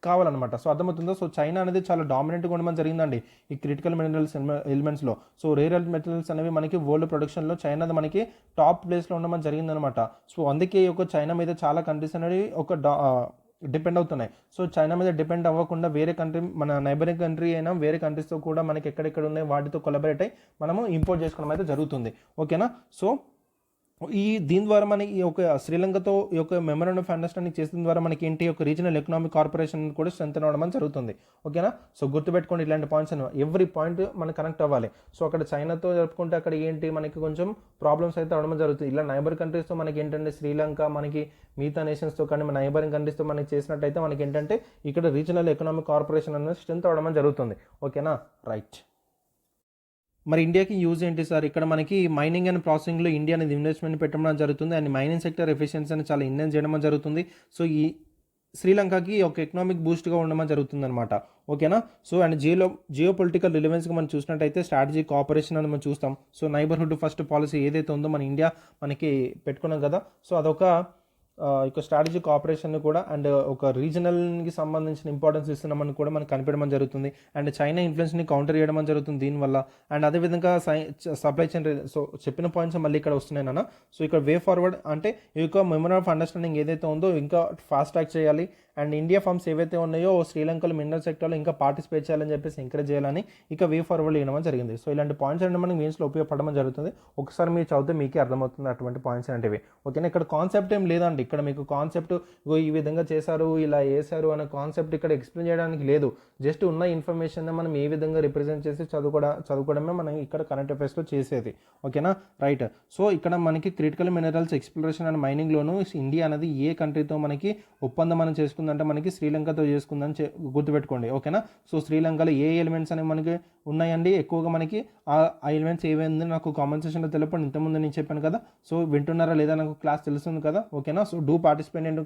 కావాలన్నమాట. సో అర్థమవుతుందో, సో చైనా అనేది చాలా డామినెంట్గా ఉండడం జరిగిందండి ఈ క్రిటికల్ మినరల్స్ ఎలిమెంట్స్లో. సో రేర్ ఎర్త్ మెటీరియల్స్ అనేవి మనకి వరల్డ్ ప్రొడక్షన్లో చైనా మనకి టాప్ ప్లేస్లో ఉండడం జరిగిందనమాట. సో అందుకే ఒక చైనా మీద చాలా కంట్రీస్ అనేవి ఒక డిపెండ్ అవుతున్నాయి. సో చైనా మీద డిపెండ్ అవ్వకుండా వేరే కంట్రీ, మన నైబరింగ్ కంట్రీ అయినా వేరే కంట్రీస్తో కూడా మనకి ఎక్కడెక్కడ ఉన్నాయి వాటితో కొలబరేట్ అయ్యి మనము ఇంపోర్ట్ చేసుకోవడం అయితే జరుగుతుంది. ఓకేనా. సో దీని ద్వారా మనకి ఈ యొక్క శ్రీలంకతో ఈ యొక్క మెమరాండం ఆఫ్ అండర్స్టాండింగ్ చేసిన ద్వారా మనకి ఏంటి, ఒక రీజనల్ ఎకనామిక్ కార్పొరేషన్ కూడా స్ట్రెంథెన్ అవ్వడం అని జరుగుతుంది. ఓకేనా. సో గుర్తుపెట్టుకోండి ఇలాంటి పాయింట్స్ అని, ఎవ్రీ పాయింట్ మనకి కనెక్ట్ అవ్వాలి. సో అక్కడ చైనాతో జరుపుకుంటే అక్కడ ఏంటి మనకి కొంచెం ప్రాబ్లమ్స్ అయితే అవడం జరుగుతుంది. ఇలా నైబర్ కంట్రీస్తో మనకి ఏంటంటే శ్రీలంక మనకి మిగతా నేషన్స్తో కానీ మన నైబరింగ్ కంట్రీస్తో మనకి చేసినట్టయితే మనకి ఏంటంటే ఇక్కడ రీజనల్ ఎకనామిక్ కార్పొరేషన్ అనేది స్ట్రెంత్ అవ్వడం జరుగుతుంది. ఓకేనా. రైట్. మరి ఇండియాకి యూజ్ ఏంటి సార్? ఇక్కడ మనకి మైనింగ్ అండ్ ప్రాసెసింగ్లో ఇండియా అనేది ఇన్వెస్ట్మెంట్ పెట్టడం జరుగుతుంది అండ్ మైనింగ్ సెక్టర్ ఎఫిషియన్సీ అని చాలా ఎన్హాన్స్ చేయడం జరుగుతుంది. సో ఈ శ్రీలంకకి ఒక ఎకనామిక్ బూస్ట్గా ఉండడం జరుగుతుంది అనమాట. ఓకేనా. సో అండ్ జియో పొలిటికల్ రిలవెన్స్గా మనం చూసినట్టయితే స్ట్రాటజిక్ కోఆపరేషన్ అని మనం చూస్తాం. సో నైబర్హుడ్ ఫస్ట్ పాలసీ ఏదైతే ఉందో మన ఇండియా మనకి పెట్టుకున్నాం కదా, సో అదొక ఇక స్ట్రాటజిక్ కోఆపరేషన్ కూడా అండ్ ఒక రీజనల్కి సంబంధించిన ఇంపార్టెన్స్ ఇస్తున్నామని కూడా మనకు కనిపించడం జరుగుతుంది. అండ్ చైనా ఇన్ఫ్లుయెన్స్ని కౌంటర్ చేయడం జరుగుతుంది దీనివల్ల. అండ్ అదేవిధంగా సప్లై చైన్, సో చెప్పిన పాయింట్స్ మళ్ళీ ఇక్కడ వస్తున్నాయి నాన్న. సో ఇక్కడ వే ఫార్వర్డ్ అంటే ఈ యొక్క మెమోరాండం ఆఫ్ అండర్స్టాండింగ్ ఏదైతే ఉందో ఇంకా ఫాస్ట్ ట్రాక్ చేయాలి. అండ్ ఇండియా ఫార్మ్స్ ఏవైతే ఉన్నాయో శ్రీలంకలో మినరల్ సెక్టర్లో ఇంకా పార్టిసిపేట్ చేయాలని చెప్పేసి ఎంకరేజ్ చేయాలని ఇక వే ఫార్వర్డ్ ఇవ్వడం జరిగింది. సో ఇలాంటి పాయింట్స్ అంటే మనకి మెయిన్స్లో ఉపయోగపడడం జరుగుతుంది. ఒకసారి మీరు చదివితే మీకే అర్థమవుతుంది అటువంటి పాయింట్స్ అనేవి. ఓకేనా. ఇక్కడ కాన్సెప్ట్ ఏం లేదండి, ఇక్కడ మీకు కాన్సెప్ట్ ఈ విధంగా చేశారు ఇలా వేశారు అనే కాన్సెప్ట్ ఇక్కడ ఎక్స్ప్లెయిన్ చేయడానికి లేదు. జస్ట్ ఉన్న ఇన్ఫర్మేషన్ మనం ఏ విధంగా రిప్రజెంట్ చేసి చదువుకోవడమే మనం ఇక్కడ కరెంట్ అఫైర్స్లో చేసేది. ఓకేనా. రైట్. సో ఇక్కడ మనకి క్రిటికల్ మినరల్స్ ఎక్స్ప్లోరేషన్ అండ్ మైనింగ్లోను ఇండియా అనేది ఏ కంట్రీతో మనకి ఒప్పందం మనం చేసుకుందంటే మనకి శ్రీలంకతో చేసుకుందని గుర్తుపెట్టుకోండి. ఓకేనా. సో శ్రీలంకలో ఏ ఎలిమెంట్స్ అనేవి మనకి ఉన్నాయండి, ఎక్కువగా మనకి ఆ ఎలిమెంట్స్ ఏమైంది నాకు కామెంట్ సెక్షన్లో తెలపండి. ఇంతకుముందు నేను చెప్పాను కదా, సో వింటున్నారా లేదా నాకు క్లాస్ తెలుస్తుంది కదా. ఓకేనా. So do participate in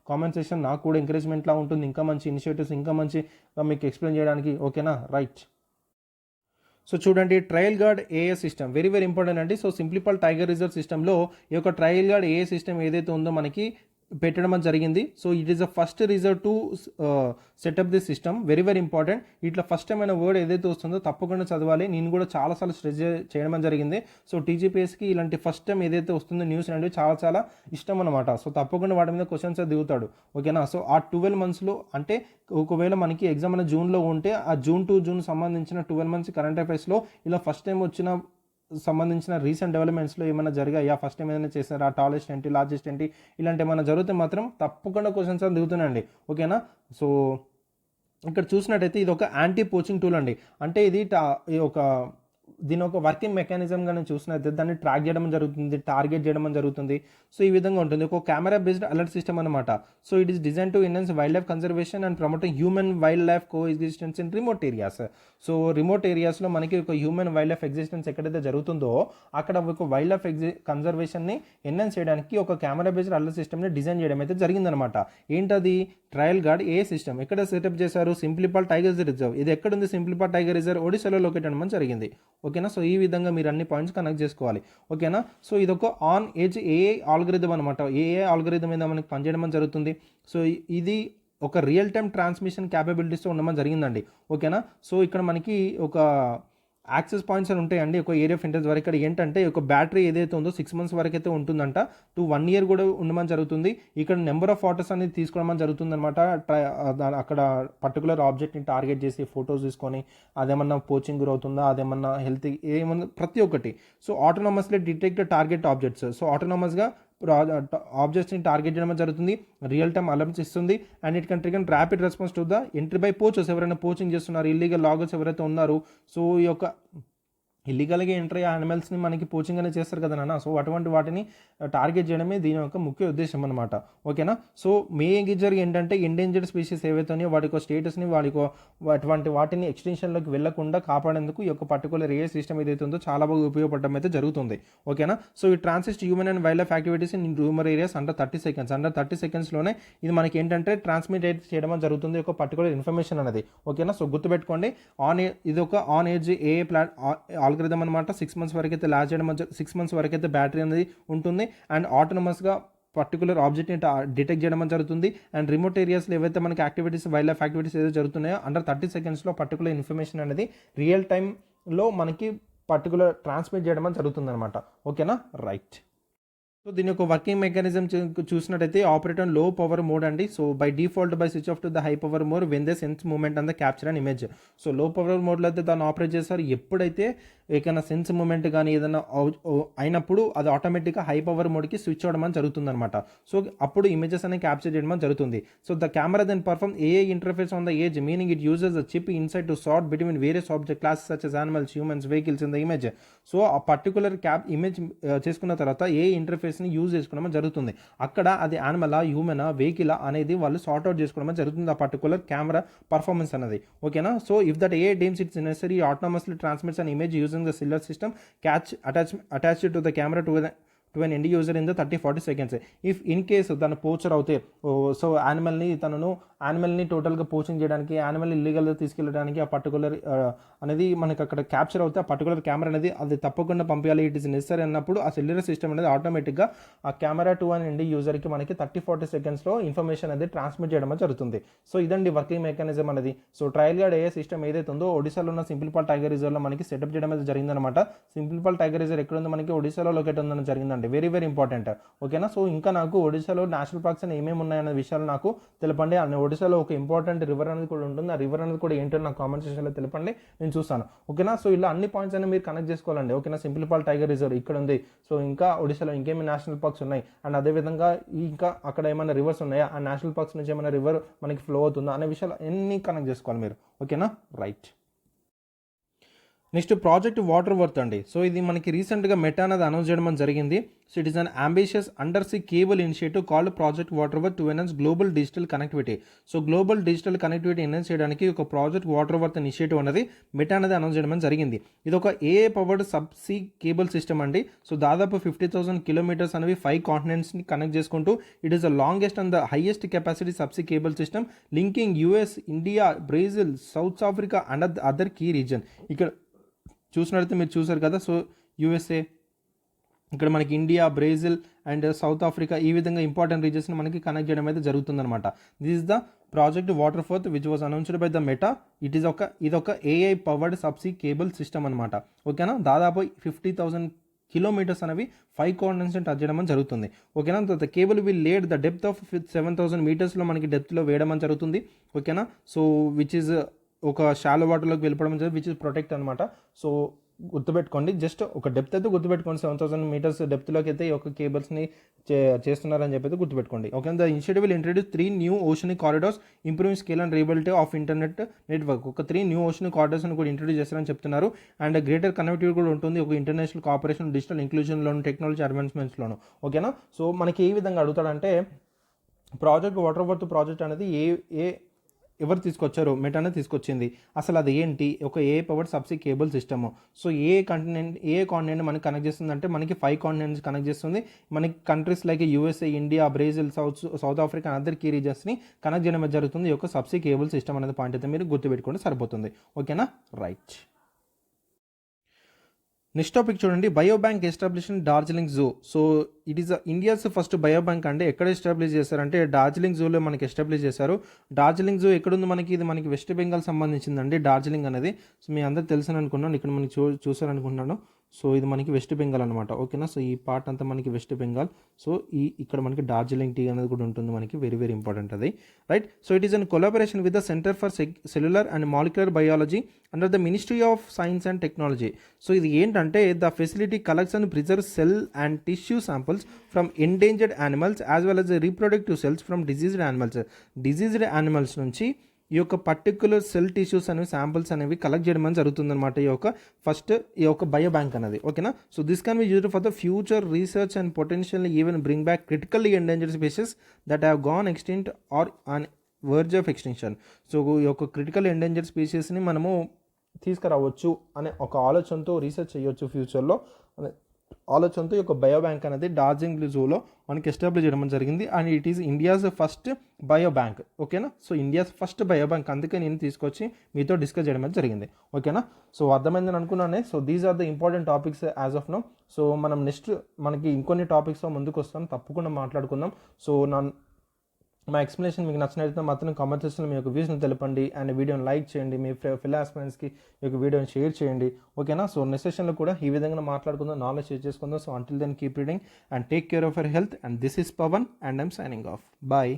comment section, నాకు కూడా ఎంకరేజ్మెంట్లా ఉంటుంది ఇంకా మంచి ఇనిషియేటివ్స్ ఇంకా మంచి మీకు ఎక్స్ప్లెయిన్ చేయడానికి. ఓకేనా. రైట్. సో చూడండి, trial guard AI system very very important అండి. సో సింప్లిపల్ టైగర్ రిజర్వ్ సిస్టంలో ఈ యొక్క ట్రయల్ గార్డ్ ఏఏ సిస్టమ్ ఏదైతే ఉందో మనకి పెట్టడం జరిగింది. So it is the first reserve to set up this system. Very very important. ఇట్లా ఫస్ట్ టైం అయిన వర్డ్ ఏదైతే వస్తుందో తప్పకుండా చదవాలి. నేను కూడా చాలాసార్లు స్ట్రెస్ చేయడం జరిగింది. సో టీజీపీఎస్కి ఇలాంటి ఫస్ట్ టైం ఏదైతే వస్తుందో న్యూస్ అనేవి చాలా చాలా ఇష్టం అనమాట. సో తప్పకుండా వాటి మీద క్వశ్చన్స్ దిగుతాడు. ఓకేనా. సో ఆ 12 monthsలో అంటే ఒకవేళ మనకి ఎగ్జామ్ అనేది జూన్లో ఉంటే ఆ జూన్ టు జూన్ సంబంధించిన 12 months కరెంట్ అఫైర్స్లో ఇలా ఫస్ట్ టైం వచ్చిన సంబంధించిన రీసెంట్ డెవలప్మెంట్స్లో ఏమైనా జరిగాయా, ఫస్ట్ టైం ఏదైనా చేశారా, టాలెస్ట్ ఏంటి, లార్జెస్ట్ ఏంటి, ఇలాంటి ఏమైనా జరిగితే మాత్రం తప్పకుండా క్వశ్చన్స్ అని దిగుతున్నాయండి. ఓకేనా. సో ఇక్కడ చూసినట్టయితే ఇది ఒక యాంటీ పోచింగ్ టూల్ అండి. అంటే ఇది ఒక దీని ఒక వర్కింగ్ మెకానిజంగా నేను చూసినట్లయితే దాన్ని ట్రాక్ చేయడం జరుగుతుంది, టార్గెట్ చేయడం జరుగుతుంది. సో ఈ విధంగా ఉంటుంది. ఒక కెమెరా బేస్డ్ అలర్ట్ సిస్టమ్ అనమాట. So it is design to enhance wild life conservation and promoting human wild life co existence in remote areas. So remote ఏరియాస్లో మనకి ఒక హ్యూమన్ వైల్డ్ లైఫ్ ఎగ్జిస్టెన్స్ ఎక్కడైతే జరుగుతుందో అక్కడ ఒక వైల్డ్ లైఫ్ కన్జర్వేషన్ని ఎన్హాన్స్ చేయడానికి ఒక కెమెరా బేస్డ్ అలర్ట్ సిస్టమ్ని డిజైన్ చేయడం అయితే జరిగిందనమాట. ఏంటది? ట్రయల్ గార్డ్ ఏ సిస్టమ్. ఎక్కడ సెటప్ చేశారు? సింప్లిపల్ టైగర్ రిజర్వ్. ఇది ఎక్కడుంది? సింప్లిపల్ టైగర్ రిజర్వ్ ఒడిశాలో లొకేట్ అవ్వడం జరిగింది. ఓకేనా. సో ఈ విధంగా మీరు అన్ని పాయింట్స్ కనెక్ట్ చేసుకోవాలి. ఓకేనా. సో ఇది ఒక ఆన్ ఎడ్జ్ ఏఐ ఆల్గరిథం అనమాట. ఏఐ ఆల్గరిథం మీద మనకి పనిచేయడం జరుగుతుంది. సో ఇది ఒక రియల్ టైమ్ ట్రాన్స్మిషన్ క్యాపబిలిటీస్తో ఉండడం జరిగిందండి. ఓకేనా. సో ఇక్కడ మనకి ఒక యాక్సెస్ పాయింట్స్ అని ఉంటాయండి ఒక ఏరియా ఆఫ్ ఇంట్రెస్ట్ వరకు. ఇక్కడ ఏంటంటే ఒక బ్యాటరీ ఏదైతే ఉందో 6 months వరకు అయితే ఉంటుందంట, టు 1 year కూడా ఉండమని జరుగుతుంది. ఇక్కడ నెంబర్ ఆఫ్ ఫోటోస్ అనేది తీసుకోవడం జరుగుతుంది అనమాట. అక్కడ పర్టికులర్ ఆబ్జెక్ట్ని టార్గెట్ చేసి ఫొటోస్ తీసుకొని అదేమన్నా పోచింగ్ గురవుతుందా, అదేమన్నా హెల్త్ ఏమన్నా ప్రతి ఒక్కటి. So autonomously detect target objects. So ఆటోనమస్గా ఆబ్జెక్ట్స్ని టార్గెట్ చేయడం జరుగుతుంది, రియల్ టైమ్ అలర్ట్స్ ఇస్తుంది. And it can trigger rapid response to the entry by poachers. ఎవరైనా పోచింగ్ చేస్తున్నారు, ఇల్లీగల్ లాగర్స్ ఎవరైతే ఉన్నారు, సో ఈ యొక్క ఇల్లీగల్గా ఎంట్రీ యానిమల్స్ని మనకి పోచింగ్ అనేది చేస్తారు కదా నాన్న. సో అటువంటి వాటిని టార్గెట్ చేయడమే దీని యొక్క ముఖ్య ఉద్దేశం అనమాట. ఓకేనా. సో మేజర్ ఏంటంటే ఎండేంజర్డ్ స్పీషీస్ ఏవైతే ఉన్నాయో వాటి యొక్క స్టేటస్ని అటువంటి వాటిని ఎక్స్టెన్షన్లోకి వెళ్లకుండా కాపాడేందుకు ఈ యొక్క పర్టికులర్ ఏ సిస్టమ్ ఏదైతే ఉందో చాలా బాగా ఉపయోగపడడం అయితే జరుగుతుంది. ఓకేనా. సో ఈ transit human and wild life activities in rural areas under 30 seconds. Under 30 secondsలోనే ఇది మనకి ఏంటంటే ట్రాన్స్మిట్ అయితే చేయడం జరుగుతుంది ఒక పర్టికులర్ ఇన్ఫర్మేషన్ అనేది. ఓకేనా. సో గుర్తుపెట్టుకోండి, ఇది ఒక ఆన్ ఎడ్జ్ ఏ ఆల్గరిథం అనమాట. 6 months వరకు అయితే లాస్ట్ చేయడం 6 months వరకు అయితే బ్యాటరీ అనేది ఉంటుంది. అండ్ ఆటోనమస్గా పర్టికులర్ ఆబ్జెక్ట్ని డిటెక్ట్ చేయడం జరుగుతుంది. అండ్ రిమోట్ ఏరియాస్లో ఏవైతే మనకి యాక్టివిటీస్ వైల్డ్ లైఫ్ యాక్టివిటీస్ ఏదైతే జరుగుతున్నాయో అండర్ 30 secondsలో పర్టికులర్ ఇన్ఫర్మేషన్ అనేది రియల్ టైంలో మనకి పర్టికులర్ ట్రాన్స్మిట్ చేయడం జరుగుతుంది అనమాట. ఓకేనా. రైట్. సో దీని యొక్క వర్కింగ్ మెకానిజం చూసినట్టయితే operate on low power mode అండి. So by default by switch off to the high power mode when the sense moment and the capture and image. So low power మోడ్లో అయితే దాన్ని operate చేస్తారు. ఎప్పుడైతే ఏదైనా sense moment కానీ ఏదైనా అయినప్పుడు అది ఆటోమేటిక్గా హై పవర్ మోడ్కి స్విచ్ అవ్వడం అని జరుగుతుంది అనమాట. సో అప్పుడు ఇమేజెస్ అనేవి క్యాప్చర్ చేయడం అని జరుగుతుంది. So the camera then perform AI interface on the age, meaning it uses the chip inside to sort between various object classes such as animals, humans, vehicles in the image. So ఆ particular image చేసుకున్న తర్వాత ఏ ఇంటర్ఫేస్ని use చేసుకోవడం జరుగుతుంది. అక్కడ అది యానిమలా, హ్యూమనా, వెహికలా అనేది వాళ్ళు sort out చేసుకోవడం జరుగుతుంది ఆ పర్టికులర్ కెమెరా పర్ఫార్మెన్స్ అనేది. ఓకేనా. So if that a deems its necessary autonomously transmits an image using the cellular system catch attached to the camera to an end user in the 30-40 seconds. If in case తను poacher అవుతే, so యానిమల్ని టోటల్గా poaching చేయడానికి, యానిమల్ని ఇల్లీగల్గా తీసుకెళ్ళడానికి ఆ particular అనేది మనకి అక్కడ క్యాప్చర్ అవుతే ఆ పర్టికులర్ కెమెరా అనేది అది తప్పకుండా పంపించాలి, ఇట్ ఈస్ నెసరీ అన్నప్పుడు ఆ సెల్యులర్ సిస్టమ్ అనేది ఆటోమేటిక్గా ఆ కెమెరా టు an end యూజర్కి మనకి 30-40 సెకండ్స్లో ఇన్ఫర్మేషన్ అనేది ట్రాన్స్మిట్ చేయడం జరుగుతుంది. సో ఇదండి వర్కింగ్ మెకానిజం అనేది. సో ట్రయల్ గార్డ్ ఏ సిస్టమ్ ఏదైతే ఉందో ఒడిశాలో ఉన్న సింప్లిపాల్ టైగర్ రిజర్వ్లో మనకి సెటప్ చేయడం అయితే జరిగిందనమాట. సింప్లిపాల్ టైగర్ రిజర్వ్ ఎక్కడ ఉంది, మనకి ఒడిశాలో లొకేట్ ఉందని జరిగిందండి. Very very important. ఓకేనా. సో ఇంకా నాకు ఒడిశాలో నేషనల్ పార్క్స్ అని ఏమేమి ఉన్నాయనే విషయాలు నాకు తెలపండి. అండ్ ఒడిశాలో ఒక ఇంపార్టెంట్ రివర్ అనేది కూడా ఉంటుంది. ఆ రివర్ అనేది కూడా ఏంటో నాకు కామెంట్ సెక్షన్లో తెలపండి, నేను చూస్తాను. ఓకేనా. సో ఇలా అన్ని పాయింట్స్ అనేవి మీరు కనెక్ట్ చేసుకోవాలండి. ఓకేనా. సింప్లిపాల్ టైగర్ రిజర్వ్ ఇక్కడ ఉంది. సో ఇంకా ఒడిశాలో ఇంకేమి నేషనల్ పార్క్స్ ఉన్నాయి, అండ్ అదేవిధంగా ఇంకా అక్కడ ఏమైనా రివర్స్ ఉన్నాయా, ఆ నేషనల్ పార్క్స్ నుంచి ఏమైనా రివర్ మనకి ఫ్లో అవుతుందా అనే విషయాలు అన్ని కనెక్ట్ చేసుకోవాలి మీరు. ఓకేనా. Right. Next project Waterworth అండి. సో ఇది మనకి రీసెంట్గా మెటా అనేది అనౌన్స్ చేయడం జరిగింది. So it is an ambitious undersea cable initiative called project Waterworth to enhance global digital connectivity. So global digital connectivity enhance చేయడానికి ఒక project Waterworth initiative అనేది మెటా అనేది అనౌన్స్ చేయడం జరిగింది. ఇది ఒక AI powered subsea cable system అండి. So దాదాపు 50,000 కిలోమీటర్స్ అనేవి 5 కాంటినెంట్స్ని కనెక్ట్ చేసుకుంటూ it is the longest and the highest capacity subsea cable system linking US, India, Brazil, South Africa and other key region. ఇక్కడ చూసినట్లయితే మీరు చూసారు కదా. So USA, ఇక్కడ మనకి India, Brazil and South Africa, ఈ విధంగా ఇంపార్టెంట్ రీజన్స్ని మనకి కనెక్ట్ చేయడం అయితే జరుగుతుందన్నమాట. This is the project Waterworth which was announced by the Meta. ఇదొక AI powered subsea cable system అనమాట. ఓకేనా. దాదాపు 50,000 కిలోమీటర్స్ అనేవి 5 కాంటినెంట్స్ని టచ్ చేయడం జరుగుతుంది. ఓకేనా. The cable will laid the depth of 7,000 మీటర్స్లో మనకి డెప్త్లో వేయడం జరుగుతుంది. ఓకేనా. సో విచ్ ఈజ్ ఒక షాలో వాటర్లోకి వెళ్ళిపోవడం జరిగింది, విచ్ ఇస్ ప్రొటెక్ట్ అనమాట. సో గుర్తుపెట్టుకోండి, జస్ట్ ఒక డెప్త్ అయితే గుర్తుపెట్టుకోండి, 7,000 మీటర్స్ డెప్త్లోకి అయితే ఈ యొక్క కేబుల్స్ని చేస్తున్నారని చెప్పి అయితే గుర్తుపెట్టుకోండి. Okay. The initiative will introduce 3 new oceanic corridors improving scale and reliability of internet network. ఒక 3 న్యూ ఓషనిక్ కారిడార్స్ అని కూడా ఇంట్రడ్యూస్ చేస్తారని చెప్తున్నారు. అండ్ గ్రేటర్ కనెక్టివిటీ కూడా ఉంటుంది ఒక ఇంటర్నేషనల్ కోఆపరేషన్, డిజిటల్ ఇంక్లూజన్లోను, టెక్నాలజీ అడ్వాన్స్మెంట్స్లోను. ఓకేనా. సో మనకి ఏ విధంగా అడుగుతాడంటే ప్రాజెక్ట్ వాటర్ వర్త్ ప్రాజెక్ట్ అనేది ఎవరు తీసుకొచ్చారు, మెటానే తీసుకొచ్చింది. అసలు అది ఏంటి, ఒక a power subsea cable system. So ఏ కాంటినెంట్ మనకి కనెక్ట్ చేస్తుంది అంటే మనకి 5 కాంటినెంట్స్ కనెక్ట్ చేస్తుంది. మనకి countries like USA, India, Brazil, South Africa other key రీజన్స్ని కనెక్ట్ చేయడం జరుగుతుంది. ఈ యొక్క సబ్సీ కేబుల్ సిస్టమ్ అనేది పాయింట్ అయితే మీరు గుర్తుపెట్టుకుంటే సరిపోతుంది. ఓకేనా. రైట్. నెక్స్ట్ టాపిక్ చూడండి, biobank establish in Darjeeling zoo. So it is India's first biobank అంటే ఎక్కడ ఎస్టాబ్లిష్ చేశారంటే డార్జిలింగ్ జూలో మనకి ఎస్టాబ్లిష్ చేశారు. డార్జిలింగ్ జూ ఎక్కడుంది మనకి, ఇది మనకి వెస్ట్ బెంగాల్ సంబంధించిందండి డార్జిలింగ్ అనేది. సో మీ అందరికి తెలుసు అనుకున్నాను, ఇక్కడ మనకి చూసారనుకుంటున్నాను. సో ఇది మనకి వెస్ట్ బెంగాల్ అనమాట. ఓకేనా. సో ఈ పార్ట్ అంతా మనకి వెస్ట్ బెంగాల్. సో ఇక్కడ మనకి డార్జిలింగ్ టీ అనేది కూడా ఉంటుంది మనకి, వెరీ వెరీ ఇంపార్టెంట్ అది. Right. So it is in collaboration with the centre for cellular and molecular biology under the ministry of science and technology. So ఇది ఏంటంటే the facility collects and preserve cell and tissue samples from endangered animals as well as reproductive cells from diseased animals. Diseased animals నుంచి ఈ యొక్క particular cell tissues అనేవి samples అనేవి collect చేయడం అని జరుగుతుందన్నమాట ఈ యొక్క బయో బ్యాంక్ అనేది. ఓకేనా. So this can be used for the future research and potentially even bring back critically endangered species that have gone extinct or on verge of extinction. So ఈ యొక్క క్రిటికల్ ఎండేంజర్డ్ స్పీషీస్ని మనము తీసుకురావచ్చు అనే ఒక ఆలోచనతో research చేయొచ్చు ఫ్యూచర్లో అనే ఆలోచనతో ఈ యొక్క బయో బ్యాంక్ అనేది డార్జిలింగ్ జూలో మనకి ఎస్టాబ్లిష్ చేయడం జరిగింది. And it is India's first bio bank. ఓకేనా. So India's first bio bank, అందుకే నేను తీసుకొచ్చి మీతో డిస్కస్ చేయడం జరిగింది. ఓకేనా. సో అర్థమైందని అనుకున్నానే. So these are the important topics as of now. So మనం నెక్స్ట్ మనకి ఇంకొన్ని టాపిక్స్తో ముందుకు వస్తాం, తప్పకుండా మాట్లాడుకుందాం. సో మా ఎక్స్ప్లెనేషన్ మీకు నచ్చినట్లయితే మాత్రం కామెంట్ సెక్షన్లో మీ యొక్క వ్యూస్ని తెలపండి అండ్ వీడియోని లైక్ చేయండి, మీ ఫెలో ఆస్పిరెంట్స్కి ఈ యొక్క వీడియోని షేర్ చేయండి. ఓకేనా? సో నెక్స్ట్ సెషన్లో కూడా ఈ విధంగా మాట్లాడుకుందాం, నాలెడ్జ్ షేర్ చేసుకుందాం. So until then keep reading and take care of your health. And this is Pavan and I'm signing off. Bye.